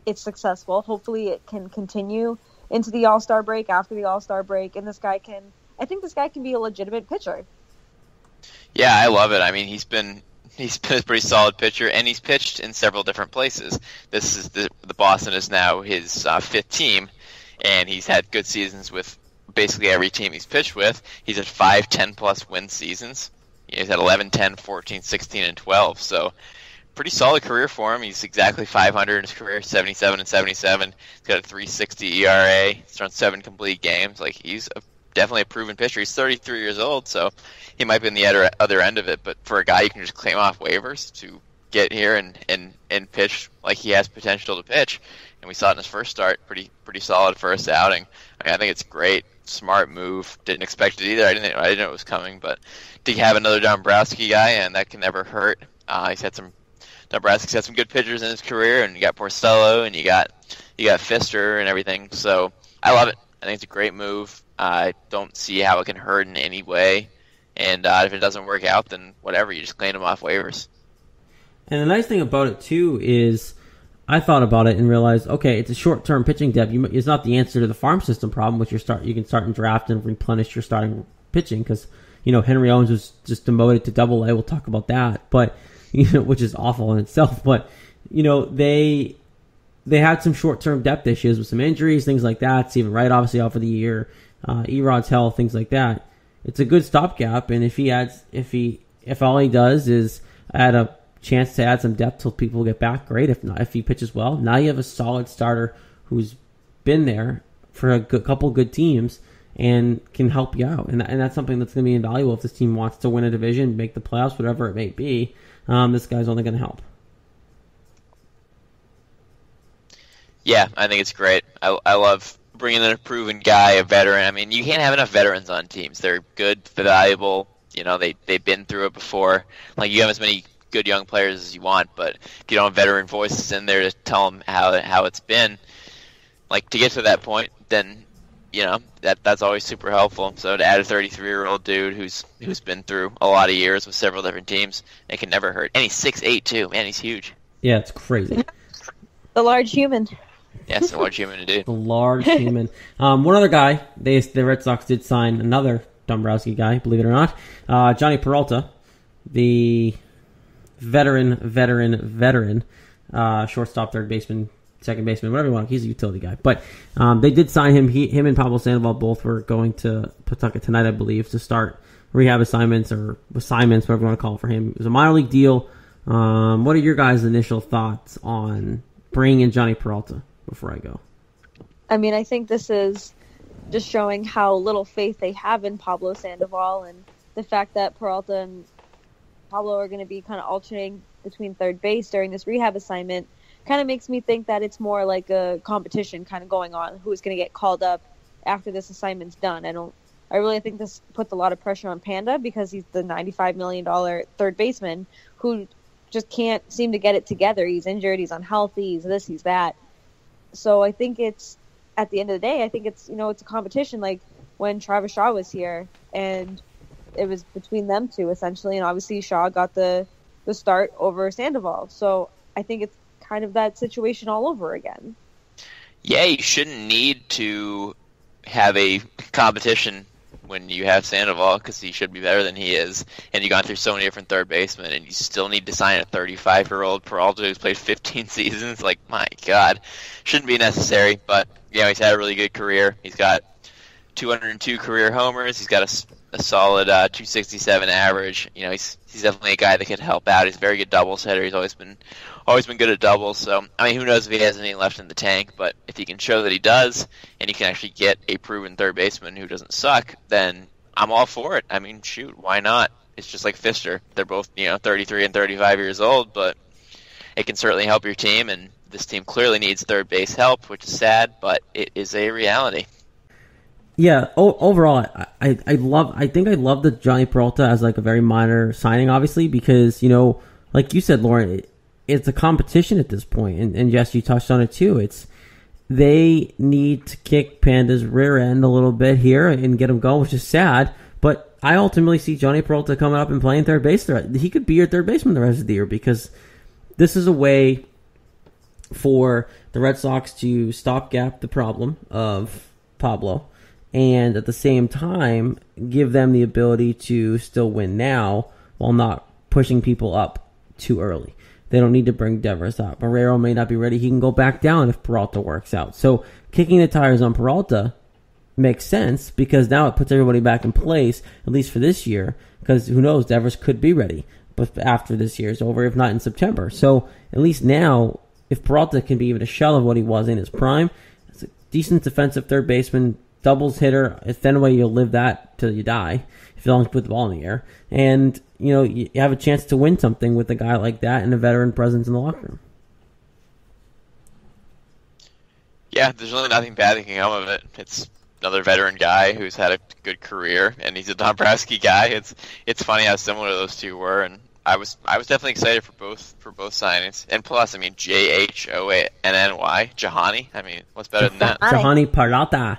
it's successful. Hopefully, it can continue into the All-Star break, after the All-Star break, and I think this guy can be a legitimate pitcher. Yeah, I love it. I mean, he's been a pretty solid pitcher, and he's pitched in several different places. This is the Boston is now his fifth team, and he's had good seasons with basically every team he's pitched with. He's had 5 10-plus win seasons. He's had 11, 10, 14, 16, and 12. So pretty solid career for him. He's exactly 500 in his career, 77 and 77. He's got a 3.60 ERA. He's thrown 7 complete games. Like, he's definitely a proven pitcher. He's 33 years old, so he might be in the other end of it. But for a guy you can just claim off waivers to get here and pitch like he has potential to pitch, and we saw it in his first start, pretty solid first outing. I think it's great, smart move. Didn't expect it either. I didn't know it was coming, but to have another Dombrowski guy, and that can never hurt. Dombrowski's had some good pitchers in his career, and you got Porcello, and you got Fister and everything. So I love it. I think it's a great move. I don't see how it can hurt in any way. And if it doesn't work out, then whatever, you just claim them off waivers. And the nice thing about it, too, is I thought about it and realized, okay, it's a short-term pitching depth. It's not the answer to the farm system problem, which you can start and draft and replenish your starting pitching, because Henry Owens was just demoted to Double A. We'll talk about that, but which is awful in itself. But they had some short-term depth issues with some injuries, things like that. Steven Wright obviously out for the year, Erod's health, things like that. It's a good stopgap, and if all he does is add a chance to add some depth till people get back, great. If not, if he pitches well, now you have a solid starter who's been there for a couple good teams and can help you out, and that's something that's going to be invaluable if this team wants to win a division, make the playoffs, whatever it may be. This guy's only going to help. Yeah, I think it's great. I love bringing in a proven guy, a veteran. I mean, you can't have enough veterans on teams. They're good, valuable. They've been through it before. Like, you have as many good young players as you want, but if you don't have veteran voices in there to tell them how it's been, like, to get to that point, then that's always super helpful. So to add a 33-year-old dude who's been through a lot of years with several different teams, it can never hurt. And he's 6'8" too. Man, he's huge. Yeah, it's crazy. The large human. Yes, a large human to do. The large human. One other guy, the Red Sox did sign another Dombrowski guy, believe it or not. Jhonny Peralta, the veteran, shortstop, third baseman, second baseman, whatever you want. He's a utility guy. But they did sign him. Him and Pablo Sandoval both were going to Pawtucket tonight, I believe, to start rehab assignments, whatever you want to call it for him. It was a minor league deal. What are your guys' initial thoughts on bringing in Jhonny Peralta before I go? I mean, I think this is just showing how little faith they have in Pablo Sandoval, and the fact that Peralta and Pablo are going to be kind of alternating between third base during this rehab assignment kind of makes me think that it's more like a competition kind of going on, who's going to get called up after this assignment's done. I really think this puts a lot of pressure on Panda, because he's the $95 million third baseman who just can't seem to get it together. He's injured, he's unhealthy, he's this, he's that. So I think it's, at the end of the day, I think it's, it's a competition, like when Travis Shaw was here, and it was between them two essentially, and obviously Shaw got the start over Sandoval. So I think it's kind of that situation all over again. Yeah, you shouldn't need to have a competition when you have Sandoval, because he should be better than he is, and you've gone through so many different third basemen, and you still need to sign a 35-year-old Peralta who's played 15 seasons. Like, my God, shouldn't be necessary. But he's had a really good career. He's got 202 career homers. He's got a solid 267 average. He's definitely a guy that could help out. He's a very good doubles hitter. He's always been good at doubles. So, I mean, who knows if he has anything left in the tank, but if he can show that he does, and he can actually get a proven third baseman who doesn't suck, then I'm all for it. I mean, shoot, why not? It's just like Fister. They're both, 33 and 35 years old, but it can certainly help your team, and this team clearly needs third base help, which is sad, but it is a reality. Yeah, overall, I think I love the Jhonny Peralta as like a very minor signing, obviously, because, like you said, Lauren, it's a competition at this point, and yes, you touched on it too. They need to kick Panda's rear end a little bit here and get him going, which is sad, but I ultimately see Jhonny Peralta coming up and playing third base. He could be your third baseman the rest of the year, because this is a way for the Red Sox to stopgap the problem of Pablo, and at the same time give them the ability to still win now while not pushing people up too early. They don't need to bring Devers up. Marrero may not be ready. He can go back down if Peralta works out. So kicking the tires on Peralta makes sense, because now it puts everybody back in place, at least for this year, because who knows, Devers could be ready but after this year is over, if not in September. So at least now, if Peralta can be even a shell of what he was in his prime, it's a decent defensive third baseman, doubles hitter. At Fenway, you'll live that till you die if you don't put the ball in the air. And, you have a chance to win something with a guy like that and a veteran presence in the locker room. Yeah, there's really nothing bad that can come of it. It's another veteran guy who's had a good career, and he's a Dombrowski guy. It's funny how similar those two were, and I was definitely excited for both signings. And plus, I mean, Jhonny, Jhonny. I mean, what's better than that? Jhonny Peralta.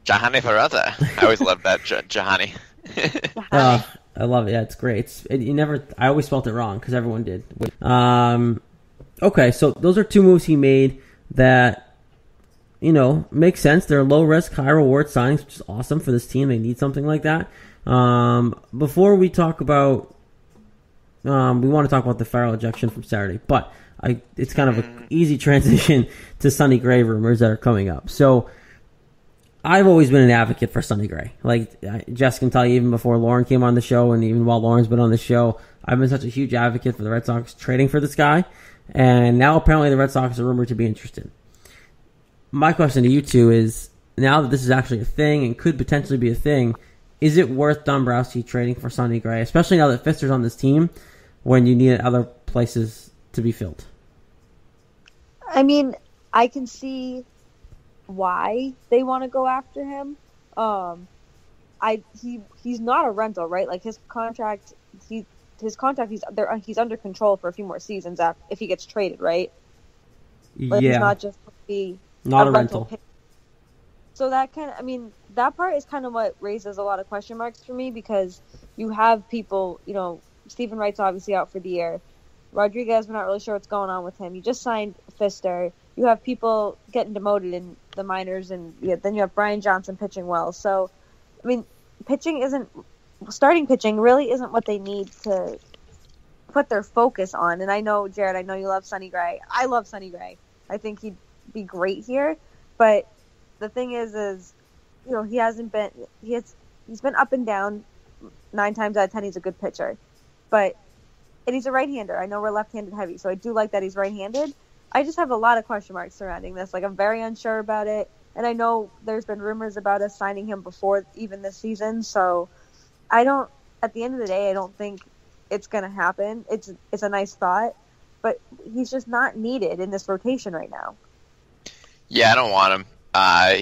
Jhonny Peralta. I always loved that Jhonny. I love it. Yeah, it's great. I always spelled it wrong because everyone did. Okay, so those are two moves he made that, make sense. They're low risk, high reward signings, which is awesome for this team. They need something like that. Before we talk about, we want to talk about the Farrell ejection from Saturday, but it's kind of an easy transition to Sonny Gray rumors that are coming up. So I've always been an advocate for Sonny Gray. Like Jess can tell you, even before Lauren came on the show, and even while Lauren's been on the show, I've been such a huge advocate for the Red Sox trading for this guy. And now apparently the Red Sox are rumored to be interested. My question to you two is, now that this is actually a thing and could potentially be a thing, is it worth Dombrowski trading for Sonny Gray, especially now that Fister's on this team, when you need other places to be filled? I mean, I can see why they want to go after him. He's not a rental, right? Like his contract, he's under control for a few more seasons if he gets traded, right? Like, yeah, he's not just be not a rental. So that part is kind of what raises a lot of question marks for me, because you have people, Stephen Wright's obviously out for the year. Rodriguez, we're not really sure what's going on with him. You just signed Fister. You have people getting demoted in the minors, and then you have Brian Johnson pitching well. So, I mean, starting pitching really isn't what they need to put their focus on. And I know, Jared, I know you love Sonny Gray. I love Sonny Gray. I think he'd be great here. But the thing is he's been up and down. 9 times out of 10, he's a good pitcher. And he's a right-hander. I know we're left-handed heavy, so I do like that he's right-handed. I just have a lot of question marks surrounding this. Like, I'm very unsure about it. And I know there's been rumors about us signing him before even this season. So at the end of the day, I don't think it's going to happen. It's a nice thought, but he's just not needed in this rotation right now. Yeah, I don't want him.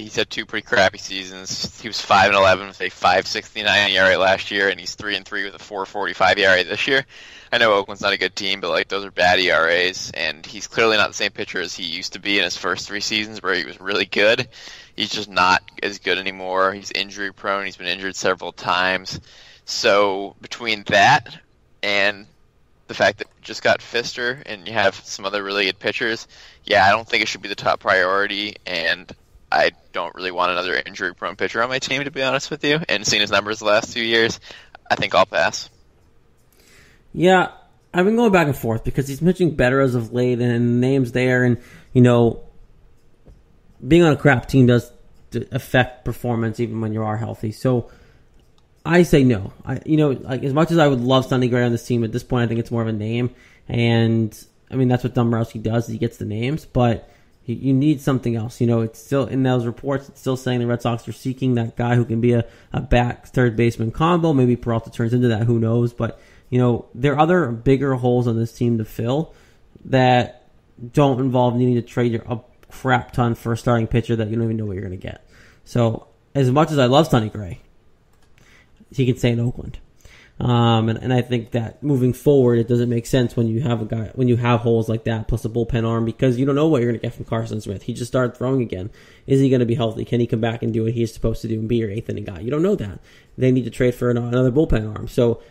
He's had 2 pretty crappy seasons. He was 5-11 with a 5.69 ERA last year, and he's 3-3 with a 4.45 ERA this year. I know Oakland's not a good team, but those are bad ERAs, and he's clearly not the same pitcher as he used to be in his first 3 seasons where he was really good. He's just not as good anymore. He's injury prone. He's been injured several times. So between that and the fact that you just got Fister and you have some other really good pitchers, yeah, I don't think it should be the top priority, and I don't really want another injury-prone pitcher on my team, to be honest with you. And seeing his numbers the last 2 years, I think I'll pass. Yeah, I've been going back and forth because he's pitching better as of late, and the name's there, and, being on a crap team does affect performance even when you are healthy. So I say no. As much as I would love Sonny Gray on this team, at this point I think it's more of a name, and, that's what Dombrowski does. He gets the names, but You need something else. It's still in those reports. It's still saying the Red Sox are seeking that guy who can be a back third baseman combo. Maybe Peralta turns into that. Who knows? But there are other bigger holes on this team to fill that don't involve needing to trade a crap ton for a starting pitcher that you don't even know what you're going to get. So as much as I love Sonny Gray, he can stay in Oakland. And I think that moving forward, it doesn't make sense when you have holes like that plus a bullpen arm, because you don't know what you're going to get from Carson Smith. He just started throwing again. Is he going to be healthy? Can he come back and do what he's supposed to do and be your eighth inning guy? You don't know that. They need to trade for another bullpen arm. So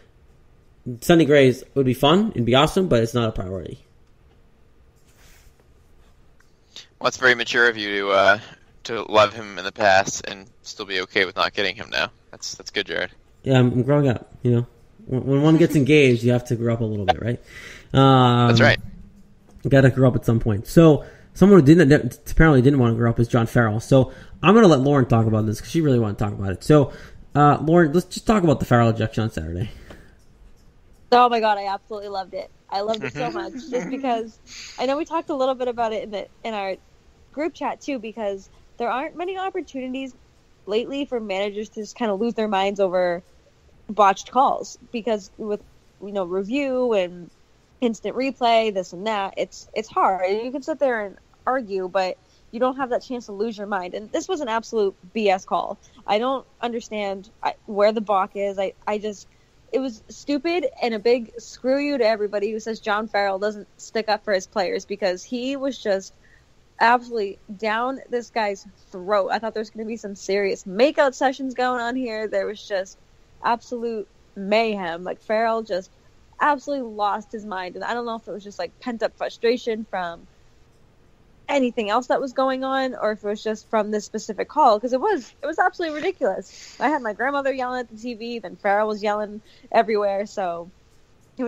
Sonny Gray would be fun. It'd be awesome, but it's not a priority. Well, it's very mature of you to love him in the past and still be okay with not getting him now. That's good, Jared. Yeah, I'm growing up, When one gets engaged, you have to grow up a little bit, right? That's right. You got to grow up at some point. So someone who apparently didn't want to grow up is John Farrell. So I'm going to let Lauren talk about this because she really wanted to talk about it. So, Lauren, let's just talk about the Farrell ejection on Saturday. Oh my God, I absolutely loved it. I loved it so much, just because I know we talked a little bit about it in our group chat too, because there aren't many opportunities lately for managers to just kind of lose their minds over botched calls, because with review and instant replay, this and that, it's hard. You can sit there and argue, but you don't have that chance to lose your mind. And this was an absolute BS call. I don't understand where the balk is. It was stupid, and a big screw you to everybody who says John Farrell doesn't stick up for his players, because he was just absolutely down this guy's throat. I thought there was going to be some serious makeout sessions going on here. There was just absolute mayhem. Like, Farrell just absolutely lost his mind, and I don't know if it was just like pent up frustration from anything else that was going on, or if it was just from this specific call, because it was absolutely ridiculous. I had my grandmother yelling at the TV, then Farrell was yelling everywhere, so it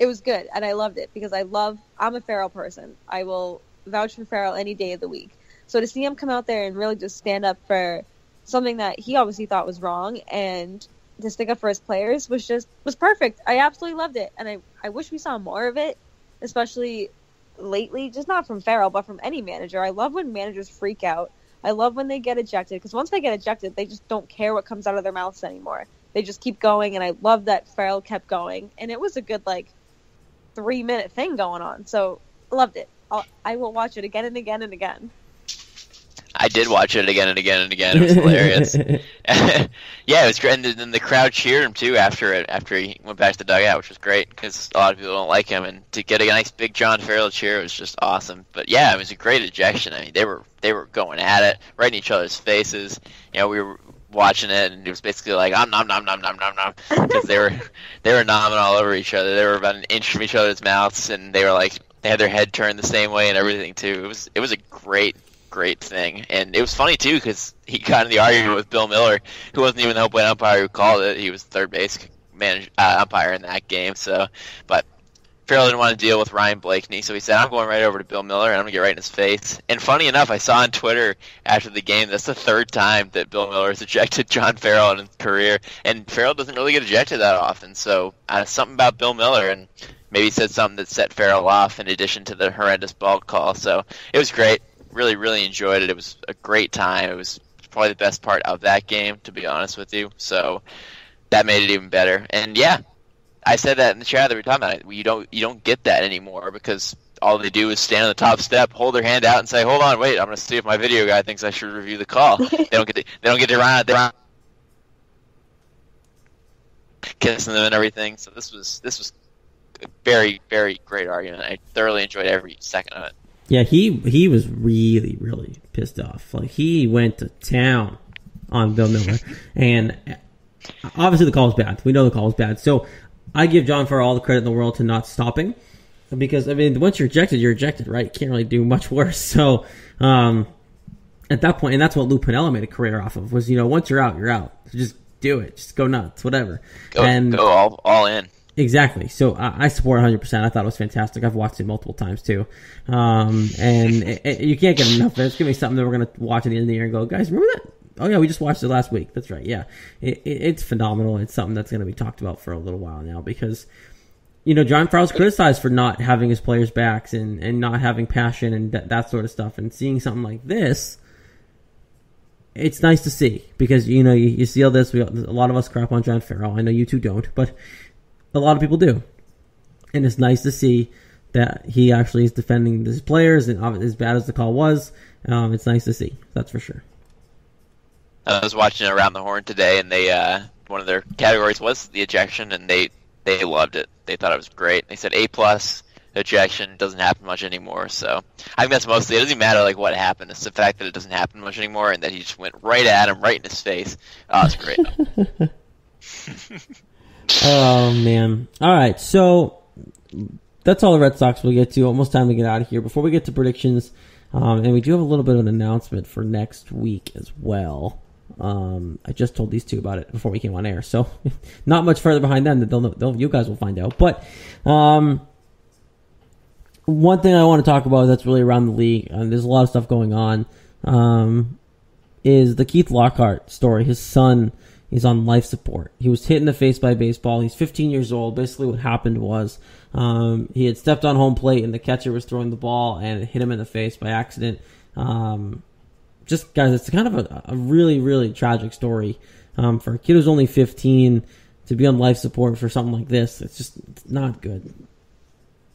was good, and I loved it, because I'm a Farrell person. I will vouch for Farrell any day of the week. So to see him come out there and really just stand up for something that he obviously thought was wrong, and to stick up for his players was perfect. I absolutely loved it, and I wish we saw more of it, especially lately, just not from Farrell, but from any manager. I love when managers freak out. I love when they get ejected, because once they get ejected, they just don't care what comes out of their mouths anymore. They just keep going, and I love that Farrell kept going, and it was a good 3-minute thing going on. So loved it. I will watch it again and again and again. I did watch it again and again and again. It was hilarious. Yeah, it was great. And then the crowd cheered him too after he went back to the dugout, which was great, because a lot of people don't like him. And to get a nice big John Farrell cheer was just awesome. But yeah, it was a great ejection. I mean, they were going at it, right in each other's faces. We were watching it, and it was basically like nom, because they were nomming all over each other. They were about an inch from each other's mouths, and they had their head turned the same way and everything too. It was a great thing, and it was funny too, because he got in the argument with Bill Miller, who wasn't even the opening umpire who called it. He was third base umpire in that game. So, but Farrell didn't want to deal with Ryan Blakeney, so he said, "I'm going right over to Bill Miller, and I'm gonna get right in his face." And funny enough, I saw on Twitter after the game, that's the third time that Bill Miller has ejected John Farrell in his career, and Farrell doesn't really get ejected that often. So, something about Bill Miller, and maybe he said something that set Farrell off in addition to the horrendous ball call. So it was great. Really, really enjoyed it. It was a great time. It was probably the best part of that game, to be honest with you. So that made it even better. And yeah, I said that in the chat that we were talking about. You don't get that anymore, because all they do is stand on the top step, hold their hand out, and say, "Hold on, wait, I'm going to see if my video guy thinks I should review the call." They don't get to run out there kissing them and everything. So this was a very, very great argument. I thoroughly enjoyed every second of it. Yeah, he was really, really pissed off. He went to town on Bill Miller. And obviously the call was bad. We know the call was bad. So I give John Farrell all the credit in the world to not stopping. Because, once you're ejected, right? You can't really do much worse. So at that point, and that's what Lou Piniella made a career off of, was, once you're out, you're out. So just do it. Just go nuts, whatever. Go all in. Exactly. So I support 100%. I thought it was fantastic. I've watched it multiple times too. And you can't get enough of it. It's going to be something that we're going to watch at the end of the year and go, guys, remember that? Oh yeah, we just watched it last week. That's right. Yeah. It's phenomenal. It's something that's going to be talked about for a little while now, because John Farrell's criticized for not having his players' backs and not having passion and that sort of stuff. And seeing something like this, it's nice to see because, you see all this. A lot of us crap on John Farrell. I know you two don't, but a lot of people do. And it's nice to see that he actually is defending his players, and as bad as the call was, it's nice to see. That's for sure. I was watching Around the Horn today, and they one of their categories was the ejection, and they loved it. They thought it was great. They said A+ ejection doesn't happen much anymore. So I think that's mostly, it doesn't matter like what happened. It's the fact that it doesn't happen much anymore, and that he just went right at him, right in his face. Oh, it's great. Oh man! All right, so that's all the Red Sox we'll get to. Almost time to get out of here. Before we get to predictions, and we do have a little bit of an announcement for next week as well. I just told these two about it before we came on air, so not much further behind them that you guys will find out. But one thing I want to talk about that's really around the league, and there's a lot of stuff going on, is the Keith Lockhart story. His son is on life support. He was hit in the face by a baseball. He's 15 years old. Basically what happened was he had stepped on home plate and the catcher was throwing the ball and it hit him in the face by accident. Just, guys, it's kind of a really, really tragic story. For a kid who's only 15 to be on life support for something like this, it's not good.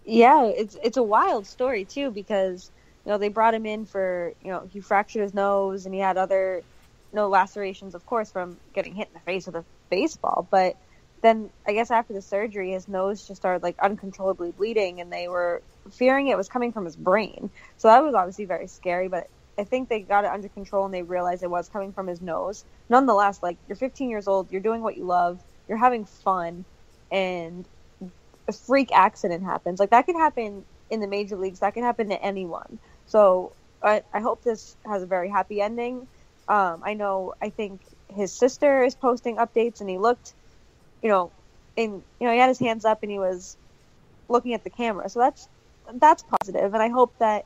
Yeah, it's a wild story, too, because, they brought him in for, he fractured his nose and he had other, lacerations, of course, from getting hit in the face with a baseball. But then, I guess after the surgery, his nose just started, uncontrollably bleeding, and they were fearing it was coming from his brain. So that was obviously very scary, but I think they got it under control and they realized it was coming from his nose. Nonetheless, you're 15 years old, you're doing what you love, you're having fun, and a freak accident happens. That could happen in the major leagues. That could happen to anyone. So I hope this has a very happy ending. I think his sister is posting updates, and he looked, he had his hands up and he was looking at the camera. So that's positive. And I hope that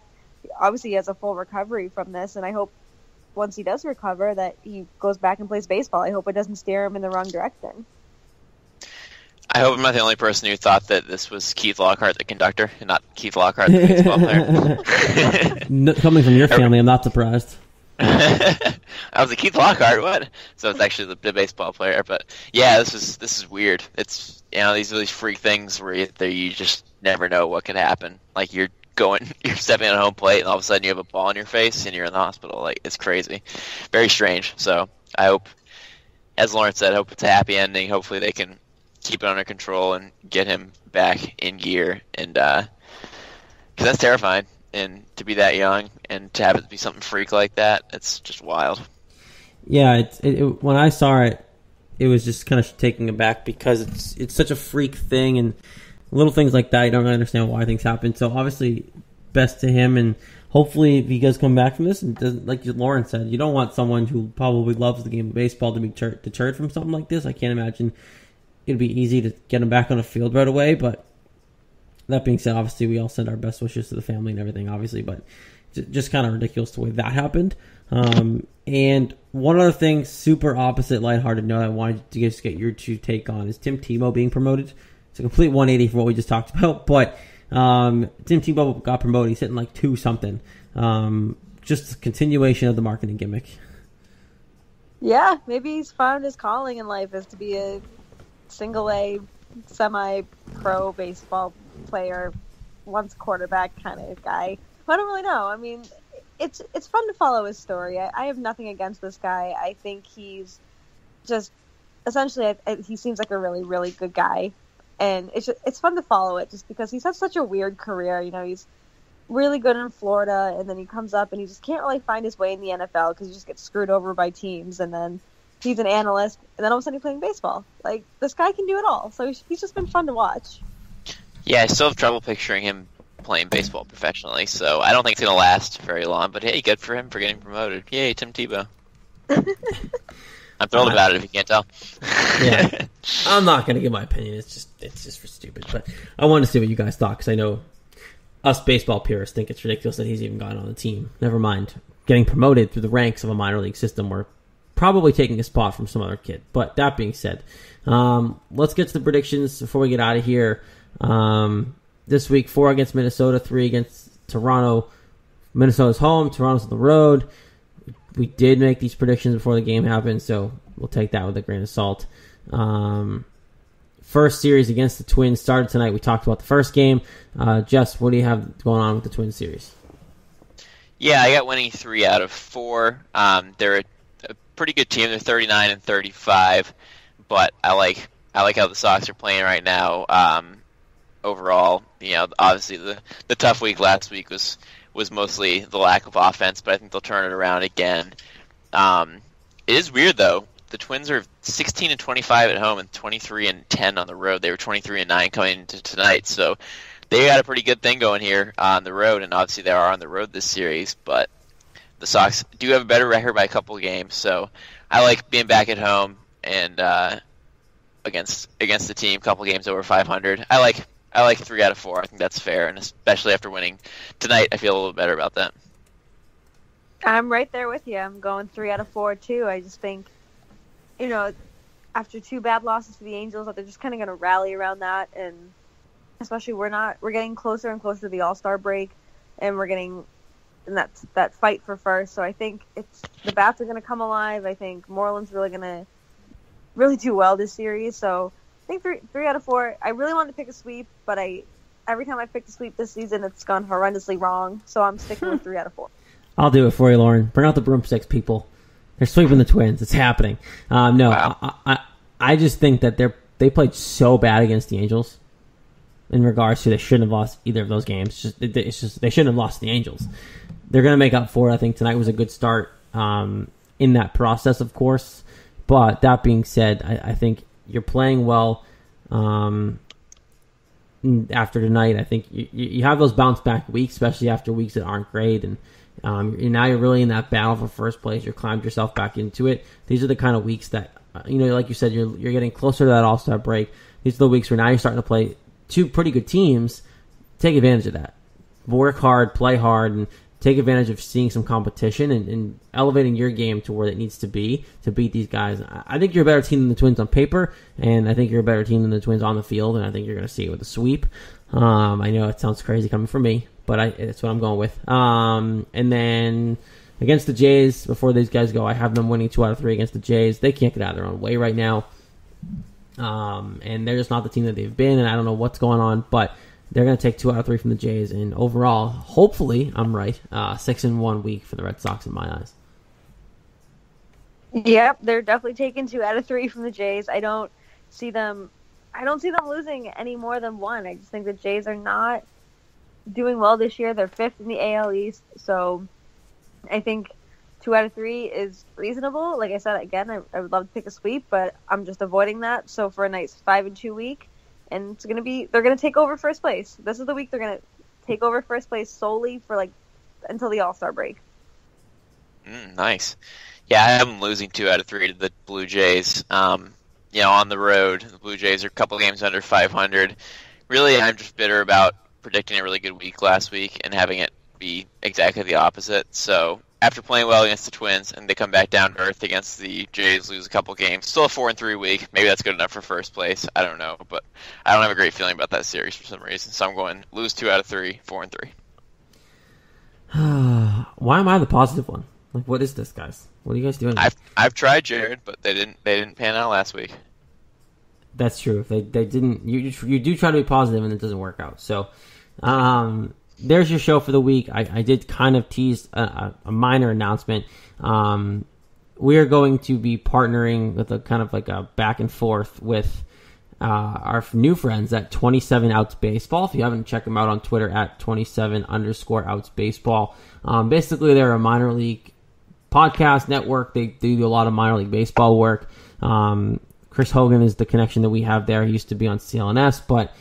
obviously he has a full recovery from this, and I hope once he does recover that he goes back and plays baseball. I hope it doesn't steer him in the wrong direction. I hope I'm not the only person who thought that this was Keith Lockhart, the conductor, and not Keith Lockhart, the baseball player. Coming from your family, I'm not surprised. I was like, Keith Lockhart, what? So it's actually the baseball player. But yeah, this is weird. It's these freak things where you just never know what could happen. You're stepping on a home plate, and all of a sudden you have a ball in your face, and you're in the hospital. It's crazy, very strange. So I hope, as Lawrence said, I hope it's a happy ending. Hopefully they can keep it under control and get him back in gear, and because that's terrifying. And to be that young and to have it be something freak like that, it's just wild. Yeah, when I saw it, it was just kind of taking aback because it's such a freak thing, and little things like that, you don't really understand why things happen. So obviously, best to him, and hopefully if he does come back from this, and doesn't, like Lauren said, you don't want someone who probably loves the game of baseball to be deterred from something like this. I can't imagine it'd be easy to get him back on the field right away, but that being said, obviously we all send our best wishes to the family and everything, obviously, but just kind of ridiculous the way that happened. And one other thing, super opposite, lighthearted note I wanted to just get your two take on is Tim Tebow being promoted. It's a complete 180 from what we just talked about, but Tim Tebow got promoted. He's hitting 2-something. Just a continuation of the marketing gimmick. Yeah, maybe he's found his calling in life is to be a single-A, semi-pro baseball player, once quarterback kind of guy. I don't really know. I mean, it's fun to follow his story. I have nothing against this guy. I think he's just essentially he seems like a really, really good guy, and it's fun to follow it just because he's had such a weird career. He's really good in Florida, and then he comes up and he just can't really find his way in the NFL because he just gets screwed over by teams, and then he's an analyst, and then all of a sudden he's playing baseball. This guy can do it all. So he's just been fun to watch. Yeah, I still have trouble picturing him playing baseball professionally, so I don't think it's going to last very long. But hey, good for him for getting promoted. Yay, Tim Tebow. I'm thrilled about it if you can't tell. Yeah, I'm not going to give my opinion. It's just for stupid. But I wanted to see what you guys thought, because I know us baseball purists think it's ridiculous that he's even gotten on the team. Never mind getting promoted through the ranks of a minor league system where probably taking a spot from some other kid. But that being said, let's get to the predictions before we get out of here. This week, 4 against Minnesota, 3 against Toronto. Minnesota's home, Toronto's on the road. We did make these predictions before the game happened, so we'll take that with a grain of salt. First series against the Twins started tonight. We talked about the first game. Jess, what do you have going on with the Twins series? Yeah, I got winning 3 out of 4. They're a pretty good team. They're 39 and 35, but I like how the Sox are playing right now. Overall, obviously the tough week last week was mostly the lack of offense, but I think they'll turn it around again. It is weird though. The Twins are 16 and 25 at home and 23 and 10 on the road. They were 23 and 9 coming into tonight, so they got a pretty good thing going here on the road, and obviously they are on the road this series, but the Sox do have a better record by a couple of games, so I like being back at home and against the team, a couple games over 500. I like 3 out of 4. I think that's fair, and especially after winning tonight, I feel a little better about that. I'm right there with you. I'm going 3 out of 4 too. I just think, after 2 bad losses to the Angels, that they're just kind of going to rally around that, and especially we're getting closer and closer to the All-Star break, and we're getting in that fight for first. So I think the bats are going to come alive. I think Moreland's really going to really do well this series. So I think 3 out of 4. I really wanted to pick a sweep, but every time I picked a sweep this season, it's gone horrendously wrong. So I'm sticking with 3 out of 4. I'll do it for you, Lauren. Bring out the broomsticks, people. They're sweeping the Twins. It's happening. No, wow. I just think that they played so bad against the Angels in regards to they shouldn't have lost either of those games. It's just they shouldn't have lost the Angels. They're going to make up for it. I think tonight was a good start in that process, of course. But that being said, I think you're playing well after tonight. I think you have those bounce back weeks, especially after weeks that aren't great, and now you're really in that battle for first place. You've climbed yourself back into it. These are the kind of weeks that like you said, you're getting closer to that All-Star break. These are the weeks where now you're starting to play 2 pretty good teams. Take advantage of that. Work hard, play hard, and take advantage of seeing some competition and elevating your game to where it needs to be to beat these guys. I think you're a better team than the Twins on paper, and I think you're a better team than the Twins on the field, and I think you're going to see it with a sweep. I know it sounds crazy coming from me, but it's what I'm going with. And then against the Jays, before these guys go, I have them winning 2 out of 3 against the Jays. They can't get out of their own way right now, and they're just not the team that they've been, and I don't know what's going on, but they're going to take 2 out of 3 from the Jays, and overall, hopefully, I'm right. 6-1 week for the Red Sox in my eyes. Yep, they're definitely taking 2 out of 3 from the Jays. I don't see them losing any more than 1. I just think the Jays are not doing well this year. They're 5th in the AL East, so I think 2 out of 3 is reasonable. Like I said, again, I would love to pick a sweep, but I'm just avoiding that. So for a nice 5-2 week, and they're going to take over first place. This is the week they're going to take over first place solely for until the All-Star break. Nice. Yeah, I have them losing 2 out of 3 to the Blue Jays. On the road, the Blue Jays are a couple games under 500. Really, I'm just bitter about predicting a really good week last week and having it be exactly the opposite. So after playing well against the Twins and they come back down to earth against the Jays, lose a couple games, still a 4-3 week. Maybe that's good enough for first place. I don't know, but I don't have a great feeling about that series for some reason. So I'm going lose 2 out of 3, 4-3. Why am I the positive one? What is this, guys? What are you guys doing? I've tried, Jared, but they didn't pan out last week. That's true. They didn't. You do try to be positive, and it doesn't work out. So, there's your show for the week. I did kind of tease a minor announcement. We are going to be partnering with a kind of like a back and forth with our new friends at 27 Outs Baseball. If you haven't, check them out on Twitter at 27_Outs Baseball. Basically, they're a minor league podcast network. They do a lot of minor league baseball work. Chris Hogan is the connection that we have there. He used to be on CLNS, but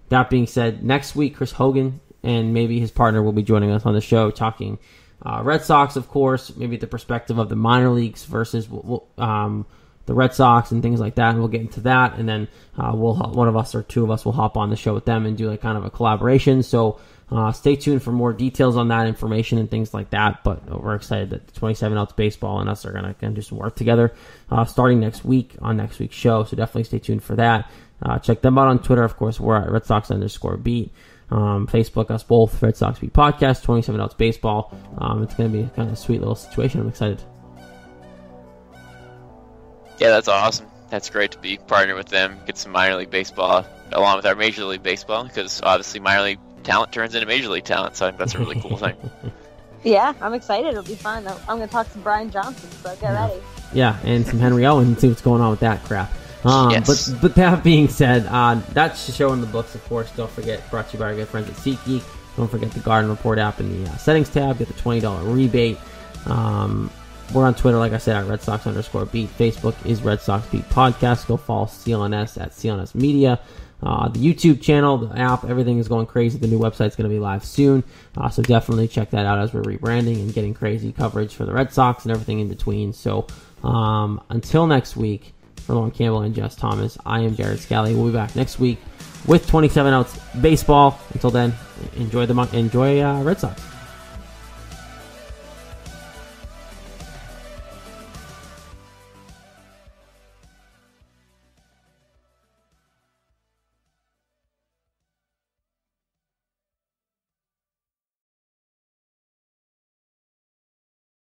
that being said, next week, Chris Hogan and maybe his partner will be joining us on the show talking Red Sox, of course, maybe the perspective of the minor leagues versus the Red Sox and things like that, and we'll get into that, and then one of us or two of us will hop on the show with them and do like kind of a collaboration. So stay tuned for more details on that information and things like that. But we're excited that 27 Outs Baseball and us are going to do some work together starting next week on next week's show. So definitely stay tuned for that. Check them out on Twitter. Of course, we're at @RedSox_beat. Facebook, us both, Red Sox Beat Podcast, 27 Outs Baseball. It's going to be kind of a sweet little situation. I'm excited. Yeah, that's awesome. That's great to be partnered with them, get some minor league baseball along with our Major League Baseball, because obviously minor league talent turns into Major League talent, so I think that's a really cool thing. Yeah, I'm excited. It'll be fun. I'm going to talk to Brian Johnson, so get ready. Yeah, and some Henry Owen and see what's going on with that crap. Yes. But that being said, that's the show in the books, of course. Don't forget, brought to you by our good friends at SeatGeek. Don't forget the Garden Report app in the settings tab. Get the $20 rebate. We're on Twitter, like I said, at @RedSox_beat. Facebook is Red Sox Beat Podcast. Go follow CLNS at CLNS Media. The YouTube channel, the app, everything is going crazy. The new website's going to be live soon. So definitely check that out as we're rebranding and getting crazy coverage for the Red Sox and everything in between. So until next week, for Lauren Campbell and Jess Thomas, I am Jared Scally. We'll be back next week with 27 Outs Baseball. Until then, enjoy Red Sox.